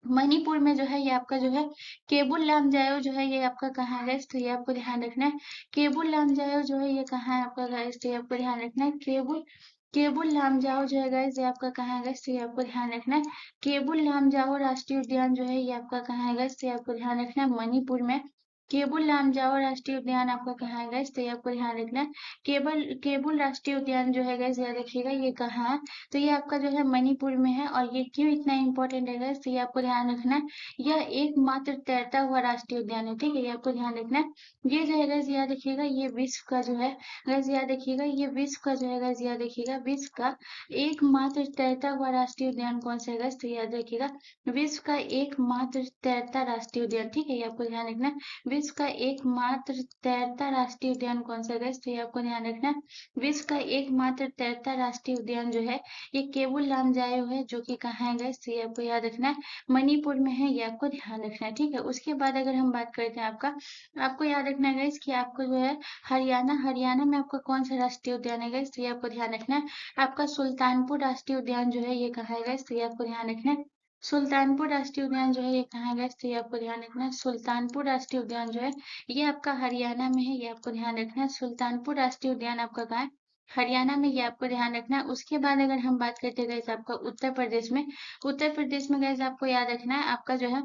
मणिपुर में जो है ये आपका जो है केबुल लामजायो जो है ये आपका कहाँ है गाइस? तो ये आपको ध्यान रखना है, केबुल लामजायो जो है ये कहाँ है आपका गाइस? तो ये आपको ध्यान रखना है, केबुल केबुल लामजाओ जो है गाइस ये आपका कहाँ है गाइस? तो ये आपको ध्यान रखना है, केबुल लामजाओ राष्ट्रीय उद्यान जो है ये आपका कहाँ है गाइस? तो ये आपको ध्यान रखना है, मणिपुर में। केबुल लामजाओ राष्ट्रीय उद्यान आपका कहाँ है गाइस? तो ये आपको ध्यान रखना है, केबुल राष्ट्रीय उद्यान जो है गाइस, याद रखिएगा ये कहाँ है? तो ये आपका जो है मणिपुर में है। और ये क्यों इतना इंपॉर्टेंट है गाइस? तो ये आपको ध्यान रखना है, यह एकमात्र तैरता हुआ राष्ट्रीय उद्यान है, ठीक है, ये आपको ध्यान रखना है। ये जो है गाइस याद रखिएगा, ये विश्व का जो है गाइस, याद रखिएगा, ये विश्व का जो है गाइस, याद रखिएगा, विश्व का एकमात्र तैरता हुआ राष्ट्रीय उद्यान कौन सा है गाइस? तो याद रखिएगा, विश्व का एकमात्र तैरता राष्ट्रीय उद्यान, ठीक है, ये आपको ध्यान रखना है, विश्व का एकमात्र तैरता राष्ट्रीय उद्यान कौन सा है गाइस? तो ये आपको ध्यान रखना है, विश्व का एकमात्र तैरता राष्ट्रीय उद्यान जो है ये केबुल लामजायो है, जो कि कहाँ है गाइस? तो ये आपको याद रखना है, मणिपुर में है, ये आपको ध्यान रखना है, ठीक है। उसके बाद अगर हम बात करते हैं आपका, आपको याद रखना है गाइस कि आपको जो है हरियाणा, हरियाणा में आपका कौन सा राष्ट्रीय उद्यान है गाइस? तो ये आपको ध्यान रखना है, आपका सुल्तानपुर राष्ट्रीय उद्यान जो है ये कहाँ है गाइस? तो ये आपको ध्यान रखना है, सुल्तानपुर राष्ट्रीय उद्यान जो है ये कहाँ है गाइस? तो ये आपको ध्यान रखना है, सुल्तानपुर राष्ट्रीय उद्यान जो है ये आपका हरियाणा में है, ये आपको ध्यान रखना है, सुल्तानपुर राष्ट्रीय उद्यान आपका कहाँ है? हरियाणा में, ये आपको ध्यान रखना है। उसके बाद अगर हम बात करते हैं गाइस आपका उत्तर प्रदेश में, उत्तर प्रदेश में गाइस आपको याद रखना है, आपका जो है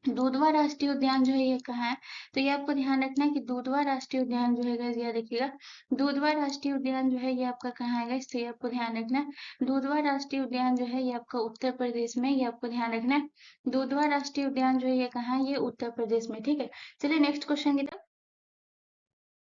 दुधवा राष्ट्रीय उद्यान जो है ये कहाँ है? तो ये आपको ध्यान रखना है कि दुधवा राष्ट्रीय उद्यान जो है गाइस, याद रखिएगा, दुधवा राष्ट्रीय उद्यान जो है ये आपका कहाँ है गाइस? तो ये आपको ध्यान रखना है, दुधवा राष्ट्रीय उद्यान जो है ये आपका उत्तर प्रदेश में, ये आपको ध्यान रखना है, दुधवा राष्ट्रीय उद्यान जो है ये कहाँ है? ये उत्तर प्रदेश में, ठीक है। चलिए नेक्स्ट क्वेश्चन की तरफ।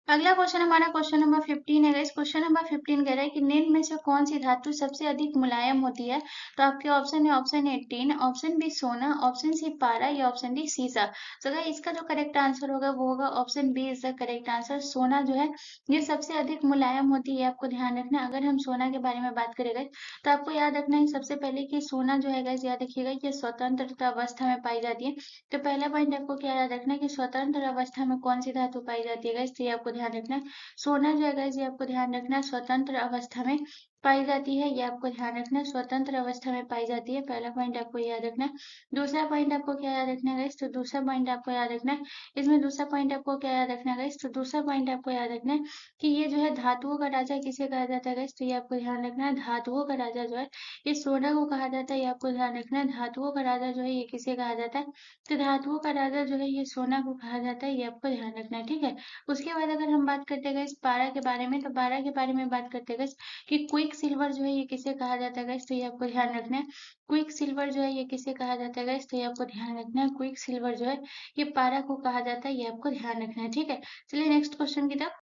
अगला क्वेश्चन हमारा क्वेश्चन नंबर 15 है गाइस। क्वेश्चन नंबर 15 कह रहा है कि निम्न में से कौन सी धातु सबसे अधिक मुलायम होती है? तो आपके ऑप्शन है, option A tin, option B सोना, ऑप्शन सी पारा, या ऑप्शन डी सीसा। तो गाइस इसका जो करेक्ट आंसर होगा वो होगा option B is the correct answer. सोना जो है ये सबसे अधिक मुलायम होती है, आपको ध्यान रखना है। अगर हम सोना के बारे में बात करें गाइस, तो आपको याद रखना है सबसे पहले कि सोना जो है गाइस, याद रखिएगा, ये स्वतंत्र अवस्था में पाई जाती है। तो पहला पॉइंट आपको क्या याद रखना है कि स्वतंत्र अवस्था में कौन सी धातु पाई जाती है गाइस? तो ये आपको ध्यान रखना है, सोना जो है गाइस, ये आपको ध्यान रखना है, स्वतंत्र अवस्था में पाई जाती है, ये आपको ध्यान रखना है। स्वतंत्र अवस्था में पाई जाती है, पहला पॉइंट आपको याद रखना है। दूसरा पॉइंट आपको क्या याद रखना है गाइस? तो दूसरा पॉइंट आपको याद रखना है, इसमें दूसरा पॉइंट आपको क्या याद रखना है गाइस? तो दूसरा पॉइंट आपको याद रखना है कि ये जो है धातुओं का राजा किसे कहा जाता है गाइस? तो ये आपको ध्यान रखना है, धातुओं का राजा जो है ये सोना को कहा जाता है, ये आपको ध्यान रखना है। धातुओं का राजा जो है ये किसे कहा जाता है? तो धातुओं का राजा जो है ये सोना को कहा जाता है, ये आपको ध्यान रखना है, ठीक है। उसके बाद अगर हम बात करते हैं गाइस पारा के बारे में, तो पारा के बारे में बात करते हैं गाइस कि क्विक सिल्वर जो है ये किसे कहा जाता है गाइस? तो ये आपको ध्यान रखना है। क्विक सिल्वर जो है ये किसे कहा जाता है गाइस? तो ये आपको ध्यान रखना है। क्विक सिल्वर जो है ये पारा को कहा जाता है, ये आपको ध्यान रखना है, ठीक है। चलिए नेक्स्ट क्वेश्चन की तरफ।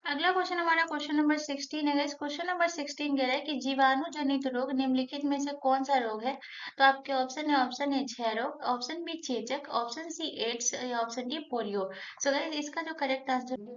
अगला क्वेश्चन हमारा क्वेश्चन नंबर 16 है गाइस। क्वेश्चन नंबर 16 कह रहा है कि जीवाणु जनित रोग निम्नलिखित में से कौन सा रोग है? तो आपके ऑप्शन है, ऑप्शन ए क्षय रोग, ऑप्शन बी चेचक, ऑप्शन सी एड्स या ऑप्शन डी पोलियो। सो गाइस इसका जो करेक्ट आंसर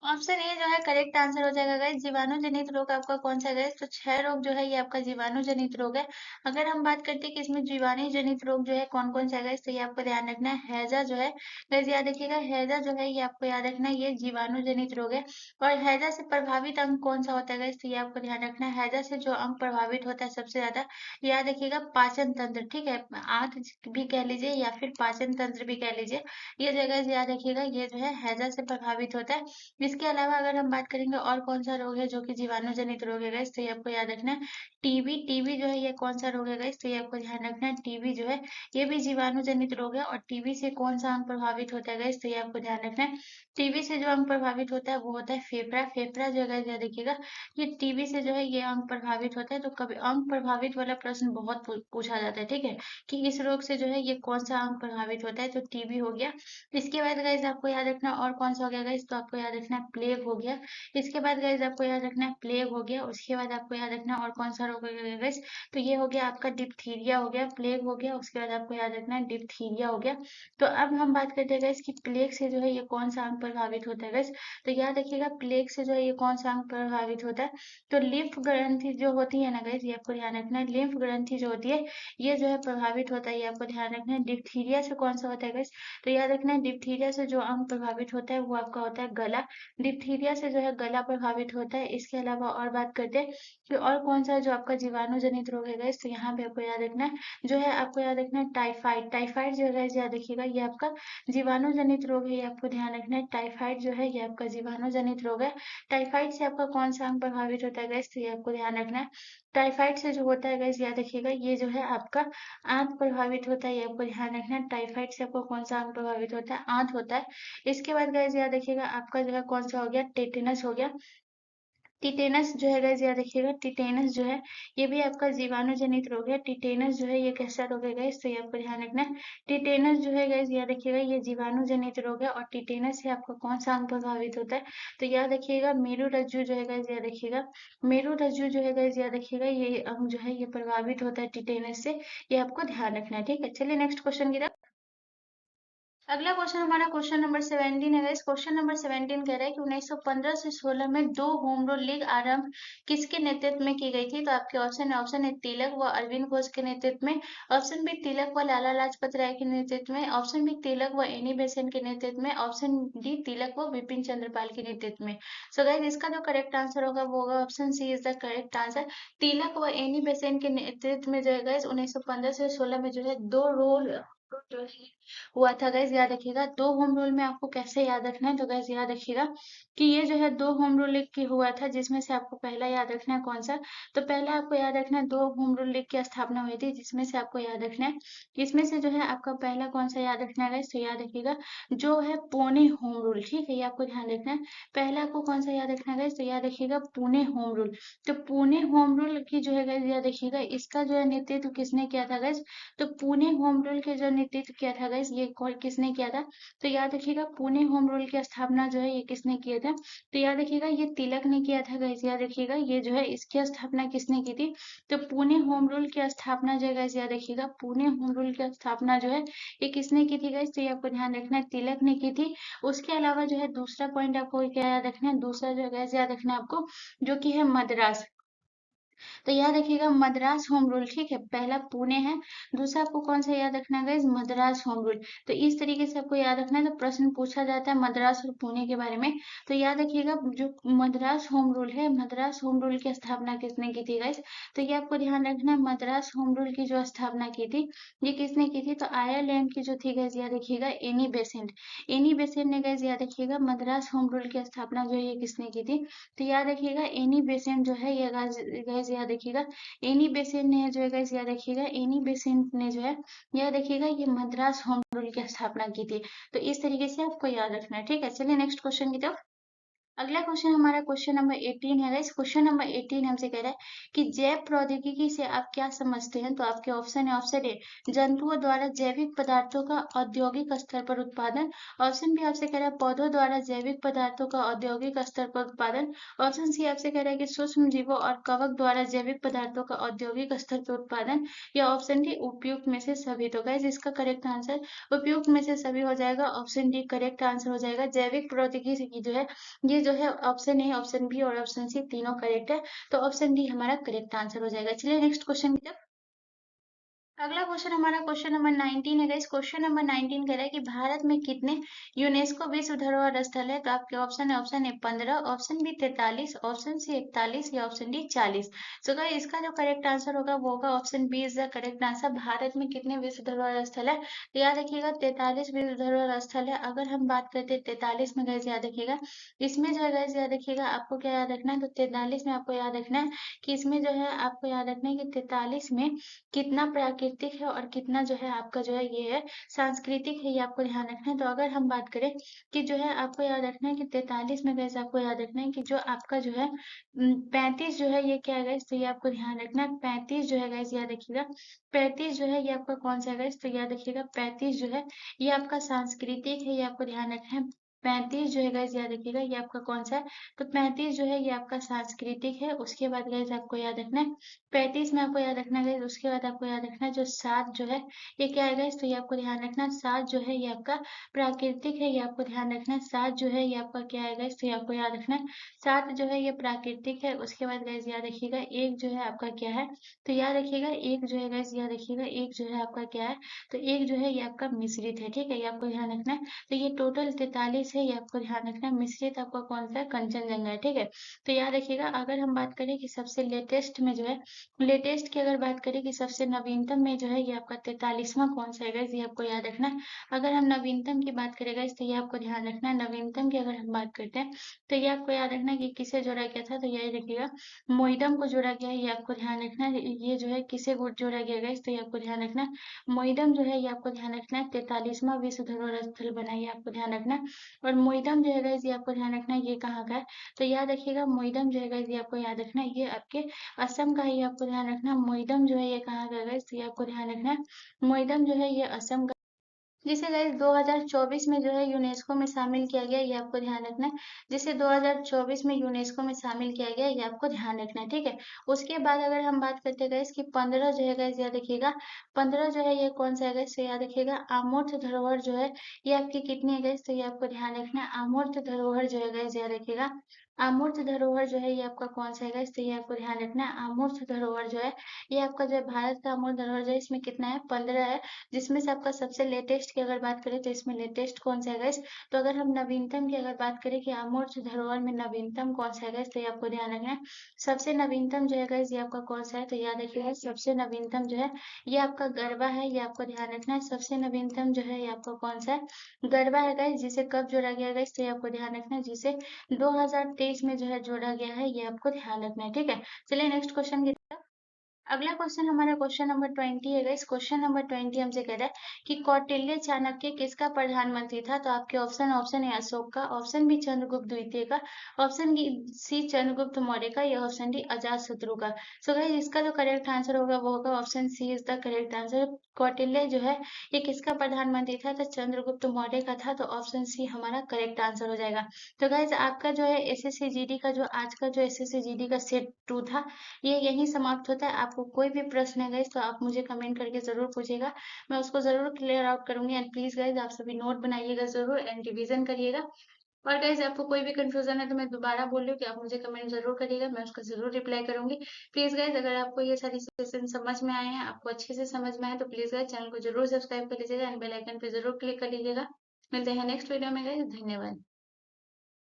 ऑप्शन ए जो है करेक्ट आंसर हो जाएगा गाइस। जीवाणु जनित रोग आपका कौन सा है गाइस? तो क्षय रोग जो है ये आपका जीवाणु जनित रोग है। अगर हम बात करते हैं कि इसमें जीवाणु जनित रोग जो है कौन कौन सा है गाइस, तो ये आपको ध्यान रखना है। हैजा जो है गाइस याद रखिएगा, हैजा जो है ये आपको याद रखना है, ये जीवाणु जनित रोग है। और हैजा से प्रभावित अंग कौन सा होता है गाइस? तो ये आपको ध्यान रखना है। हैजा से जो अंग प्रभावित होता है सबसे ज्यादा, याद रखिएगा पाचन तंत्र, ठीक है। आंत भी कह लीजिए या फिर पाचन तंत्र भी कह लीजिए, ये जगह याद रखिएगा, ये जो है हैजा से प्रभावित होता है। इसके अलावा अगर हम बात करेंगे और कौन सा रोग है जो कि जीवाणु जनित रोग है गाइस, तो ये आपको याद रखना है। टीबी, टीबी जो है ये कौन सा रोग है गाइस? तो ये आपको ध्यान रखना है। टीबी जो है ये भी जीवाणु जनित रोग है। और टीबी से कौन सा अंग प्रभावित होता है गाइस? तो ये आपको ध्यान रखना है। टीबी से जो अंग प्रभावित होता है वो होता है फेफड़ा। फेफड़ा जो है गाइस याद रखिएगा, ये टीबी से जो है ये अंग प्रभावित होता है। तो कभी अंग प्रभावित वाला प्रश्न बहुत पूछा जाता है, ठीक है, कि इस रोग से जो है ये कौन सा अंग प्रभावित होता है, तो टीबी हो गया। इसके बाद गाइस आपको याद रखना और कौन सा हो गया गाइस, तो आपको याद रखना है प्लेग हो गया। इसके बाद गाइस आपको याद रखना है प्लेग हो गया। उसके बाद आपको याद रखना और कौन सा रोग हो गया गाइस, तो ये हो गया आपका डिप्थीरिया हो गया। प्लेग हो गया, उसके बाद आपको याद रखना है डिप्थीरिया हो गया। तो अब हम बात करते हैं गाइस कि प्लेग से जो है ये कौन सा अंग प्रभावित होता है गाइस, तो याद रखिएगा प्लेग से जो है ये कौन सा अंग प्रभावित होता है, तो लिम्फ ग्रंथि जो होती है ना गाइस, ये आपको ध्यान रखना है। लिम्फ ग्रंथि जो होती है ये जो है प्रभावित होता है, ये आपको ध्यान रखना है। डिप्थीरिया से कौन सा होता है गाइस, तो याद रखना है डिप्थीरिया से जो अंग प्रभावित होता है वो आपका होता है गला। डिप्थीरिया से जो है गला प्रभावित होता है। इसके अलावा और बात करते हैं कि और कौन सा जो आपका जीवाणु जनित रोग है गाइस, तो यहाँ पे आपको याद रखना है, जो है आपको याद रखना है टाइफाइड। टाइफाइड जो है गाइस याद रखिएगा, ये आपका जीवाणु जनित रोग है, ये आपको ध्यान रखना है। टाइफाइड जो है ये आपका जीवाणु जनित रोग है। टाइफाइड से आपका कौन सा अंग प्रभावित होता है गाइस, तो ये आपको ध्यान रखना है। टाइफाइड से जो होता है गाइस याद रखिएगा, ये जो है आपका आंत प्रभावित होता है, ये आपको ध्यान रखना है। टाइफाइड से आपको कौन सा अंग प्रभावित होता है, आंत होता है। इसके बाद गाइस याद रखिएगा आपका जो है कौन सा हो गया, टेटेनस हो गया। टिटेनस जो है गाइस याद रखिएगा, टिटेनस जो है ये भी आपका जीवाणु जनित रोग है। टिटेनस जो है ये कैसा रोग है गाइस, तो ये आपको ध्यान रखना है। टिटेनस जो है गाइस याद रखिएगा, ये जीवाणु जनित रोग है। और टिटेनस से आपका कौन सा अंग प्रभावित होता है, तो याद रखिएगा मेरु रज्जु जो है गाइस याद रखिएगा, मेरु रज्जु जो है गाइस याद रखिएगा, ये अंग जो है ये प्रभावित होता है टिटेनस से, ये आपको ध्यान रखना है, ठीक है। चलिए नेक्स्ट क्वेश्चन की तरफ। अगला क्वेश्चन हमारा क्वेश्चन नंबर 17 है गाइस। क्वेश्चन नंबर 17 कह रहा है कि 1915 से 16 में दो होम रूल लीग आरंभ किसके नेतृत्व में की गई थी? तो आपके ऑप्शन है, ऑप्शन ए तिलक व अरविंद घोष के नेतृत्व में, ऑप्शन बी तिलक व लाला लाजपत राय के नेतृत्व में, ऑप्शन बी तिलक व एनी बेसेंट के नेतृत्व में, ऑप्शन डी तिलक व विपिन चंद्रपाल के नेतृत्व में। सो गाइस इसका जो करेक्ट आंसर होगा वो होगा option C is the correct answer. Tilak व एनी बेसेंट के नेतृत्व में जो है गाइस 1915 से 16 में जो है दो रोल जो है हुआ था गाइस याद रखिएगा। दो होम रूल में आपको कैसे याद रखना है, तो गाइस याद रखिएगा कि ये जो है दो होम रूल लीग की हुआ था, जिसमें से आपको पहला याद रखना है कौन सा, तो पहला आपको याद रखना है दो होम रूल लीग की स्थापना हुई थी, जिसमें से आपको याद रखना है, इसमें से जो है आपका पहला कौन सा याद रखना है गाइस, तो याद रखिएगा जो है पुणे होम रूल, ठीक है, ये आपको ध्यान रखना है। पहला आपको कौन सा याद रखना है गाइस, तो याद रखिएगा पुणे होम रूल। तो पुणे होम रूल की जो है गाइस याद रखिएगा, इसका जो है नेतृत्व किसने किया था गाइस, तो पुणे होम रूल के जो नेतृत्व किया था गाइस, ये कौन किसने किया था, तो याद रखिएगा पुणे होम रूल की स्थापना जो है ये किसने किया था, तो याद रखिएगा ये तिलक ने किया था गाइस। याद रखिएगा ये जो है इसकी स्थापना किसने की थी, तो पुणे होम रूल की स्थापना जो है गाइस याद रखिएगा, पुणे होम रूल की स्थापना जो है ये किसने की थी गाइस, तो ये आपको ध्यान रखना है तिलक ने की थी। उसके अलावा जो है दूसरा पॉइंट आपको क्या याद रखना है, दूसरा जो है गाइस याद रखना है आपको, जो कि है मद्रास। तो याद रखिएगा मद्रास होम रूल, ठीक है। पहला पुणे है, दूसरा आपको कौन सा याद रखना है गाइस, मद्रास होम रूल। तो इस तरीके से आपको याद रखना है, तो प्रश्न पूछा जाता है मद्रास और पुणे के बारे में। तो याद रखिएगा जो मद्रास होम रूल है, मद्रास होम रूल की स्थापना किसने की थी गाइस, तो ये आपको ध्यान रखना है। मद्रास होम रूल की जो स्थापना की थी, ये किसने की थी, तो आयरलैंड की जो थी गाइस, याद रखिएगा एनी बेसेंट। एनी बेसेंट ने गाइस, याद रखिएगा मद्रास होम रूल की स्थापना जो है ये किसने की थी, तो याद रखिएगा एनी बेसेंट जो है ये गाइस याद रखिएगा एनी बेसेंट ने जो है गाइस, याद रखिएगा एनी बेसेंट ने जो है याद रखिएगा ये मद्रास होम रूल की स्थापना की थी। तो इस तरीके से आपको याद रखना है, ठीक है। चलिए नेक्स्ट क्वेश्चन की तरफ। अगला क्वेश्चन हमारा क्वेश्चन नंबर 18 है गाइस। क्वेश्चन नंबर 18 हमसे कह रहा है कि जैव प्रौद्योगिकी से आप क्या समझते हैं, तो आपके ऑप्शन है, ऑप्शन ए जंतुओं द्वारा जैविक पदार्थों का औद्योगिक स्तर पर उत्पादन, ऑप्शन बी आपसे कह रहा है पौधों द्वारा जैविक पदार्थों का औद्योगिक स्तर पर उत्पादन, ऑप्शन सी आपसे कह रहा है कि सूक्ष्म जीवों और कवक द्वारा जैविक पदार्थों का औद्योगिक स्तर पर उत्पादन, या ऑप्शन डी उपयुक्त में से सभी। तो गाइस इसका करेक्ट आंसर उपयुक्त में से सभी हो जाएगा, ऑप्शन डी करेक्ट आंसर हो जाएगा। जैविक प्रौद्योगिकी की जो है ये जो है ऑप्शन ए, ऑप्शन बी और ऑप्शन सी तीनों करेक्ट है, तो ऑप्शन डी हमारा करेक्ट आंसर हो जाएगा। चलिए नेक्स्ट क्वेश्चन की तरफ। अगला क्वेश्चन हमारा क्वेश्चन नंबर 19 है गाइस। क्वेश्चन नंबर 19 कह रहा है कि भारत में कितने यूनेस्को विश्व धरोहर स्थल है, तो आपके ऑप्शन है, option A 15, option B 43, option C 41 या ऑप्शन डी 40। सो गाइस इसका जो करेक्ट आंसर होगा वो होगा option B is the correct answer. Bharat में कितने विश्व धरोहर स्थल है, तो याद रखिएगा 43 विश्व धरोहर स्थल है। अगर हम बात करते हैं 43 में गाइस, याद रखिएगा इसमें जो है गाइस, याद रखिएगा आपको क्या याद रखना है, तो 43 में आपको याद रखना है कि इसमें जो है आपको याद रखना है कि 43 में कितना प्राकृतिक है और कितना जो है आपका जो है ये है सांस्कृतिक है, ये आपको ध्यान रखना है। तो अगर हम बात करें कि जो है आपको याद रखना है कि 43 में गैस आपको याद रखना है कि जो आपका जो है 35 जो है ये क्या है गैस, तो ये आपको ध्यान रखना है। 35 जो है गैस, याद रखिएगा 35 जो है ये आपका कौन सा है गैस, तो याद रखिएगा 35 जो है ये आपका सांस्कृतिक है, ये आपको ध्यान रखना है। 35 जो है गैस, याद रखिएगा ये आपका कौन सा है, तो 35 जो है ये आपका सांस्कृतिक है। उसके बाद गैस आपको याद रखना है 35 में आपको याद रखना है, उसके बाद आपको याद रखना है जो 7 जो है ये क्या है, तो ये आपको ध्यान रखना है। 7 जो है ये आपका प्राकृतिक है, ये आपको ध्यान रखना है। 7 जो है ये आपका क्या है, तो ये आपको याद रखना है। 7 जो है ये प्राकृतिक है। उसके बाद गैस याद रखिएगा एक जो है आपका क्या है, तो याद रखिएगा एक जो है गैस, याद रखिएगा एक जो है आपका क्या है, तो एक जो है ये आपका मिश्रित है, ठीक है, ये आपको ध्यान रखना है। तो ये टोटल 43 है, ये आपको ध्यान रखना है। मिश्रित आपका कौन सा है, कंचनजंगा है, ठीक है। तो याद रखिएगा अगर हम बात करें कि सबसे लेटेस्ट में जो है, लेटेस्ट की अगर बात करें कि सबसे नवीनतम में जो है ये आपका 43वां कौन सा है गाइस, ये आपको याद रखना है। अगर हम नवीनतम की बात करें गाइस, तो ये आपको ध्यान रखना है। नवीनतम की अगर हम बात करते हैं तो ये आपको याद रखना है कि किसे जोड़ा गया था, तो ये रखिएगा मोइडम को जोड़ा गया है, ये आपको ध्यान रखना है। ये जो है किसे जोड़ा गया गाइस, तो ये आपको ध्यान रखना है। मोइडम जो है ये आपको ध्यान रखना है 43वां विश्व धरोहर स्थल बना, ये आपको ध्यान रखना है। और मोइडम जो है गाइस ये आपको ध्यान रखना है ये कहाँ का है, तो याद रखिएगा मोइडम जो है गाइस ये आपको याद रखना है ये आपके असम का, ये आपको ध्यान रखना। मोइडम जो है ये कहाँ का है गाइस, तो ये आपको ध्यान रखना है। मोइडम जो है ये असम का, जिसे गाइस 2024 में जो है यूनेस्को में शामिल किया गया, ये आपको ध्यान रखना है। जिसे 2024 में यूनेस्को में शामिल किया गया, ये आपको ध्यान रखना है, ठीक है। उसके बाद अगर हम बात करते हैं गाइस कि 15 जो है गाइस, याद रखिएगा 15 जो है ये कौन सा है गाइस, तो याद रखिएगा अमूर्त धरोहर जो है ये आपकी कितनी है गाइस, तो ये आपको ध्यान रखना है। अमूर्त धरोहर जो है गाइस, याद रखिएगा अमूर्त धरोहर जो है ये आपका कौन सा है गाइस, तो ये आपको ध्यान रखना है। अमूर्त धरोहर जो है ये आपका जो है भारत का अमूर्त धरोहर जो है इसमें कितना है, 15 है। जिसमें से आपका सबसे लेटेस्ट की अगर बात करें तो इसमें लेटेस्ट कौन सा है गाइस, तो अगर हम नवीनतम की अगर बात करें कि अमूर्त धरोहर में नवीनतम कौन सा है गाइस, तो ये आपको ध्यान रखना है। सबसे नवीनतम जो है गाइस ये आपका कौन सा है, तो याद रखिएगा सबसे नवीनतम जो है ये आपका गरबा है, ये आपको ध्यान रखना है। सबसे नवीनतम जो है ये आपका कौन सा है, गरबा है गाइस। जिसे कब जोड़ा गया गाइस, तो ये आपको ध्यान रखना है। जिसे 2023 में जो है जोड़ा गया है, ये आपको ध्यान रखना है, ठीक है। चलिए नेक्स्ट क्वेश्चन की तरफ। अगला क्वेश्चन हमारा क्वेश्चन नंबर 20 है गाइस। क्वेश्चन नंबर 20 हमसे कह रहा है कि कौटिल्य चाणक्य किसका प्रधानमंत्री था, तो आपके ऑप्शन, ऑप्शन ए अशोक का, ऑप्शन बी चंद्रगुप्त द्वितीय का, ऑप्शन सी चंद्रगुप्त मौर्य का, या ऑप्शन डी अजात शत्रु का। सो गाइस इसका जो करेक्ट आंसर होगा वो होगा option C is the correct answer. Kautilya जो है ये किसका प्रधानमंत्री था, तो चंद्रगुप्त मौर्य का था, तो ऑप्शन सी हमारा करेक्ट आंसर हो जाएगा। तो गाइस आपका जो है एसएससी जीडी का जो आज का जो एसएससी जीडी का सेट 2 था ये यहीं समाप्त होता है। आपको कोई भी प्रश्न है गाइस तो आप मुझे कमेंट करके जरूर पूछेगा, मैं उसको जरूर क्लियर आउट करूंगी। एंड प्लीज गाइस आप सभी नोट बनाइएगा जरूर एंड रिवीजन करिएगा। और गाइस आपको कोई भी कंफ्यूजन है तो मैं दोबारा बोल रही हूँ कि आप मुझे कमेंट जरूर करिएगा, मैं उसका जरूर रिप्लाई करूंगी। प्लीज गाइस अगर आपको ये सारी क्वेश्चन समझ में आए हैं, आपको अच्छे से समझ में आए, तो प्लीज गाइस चैनल को जरूर सब्सक्राइब कर लीजिएगा एंड बेल आइकन पे जरूर क्लिक कर लीजिएगा। मिलते हैं नेक्स्ट वीडियो में गाइस, धन्यवाद।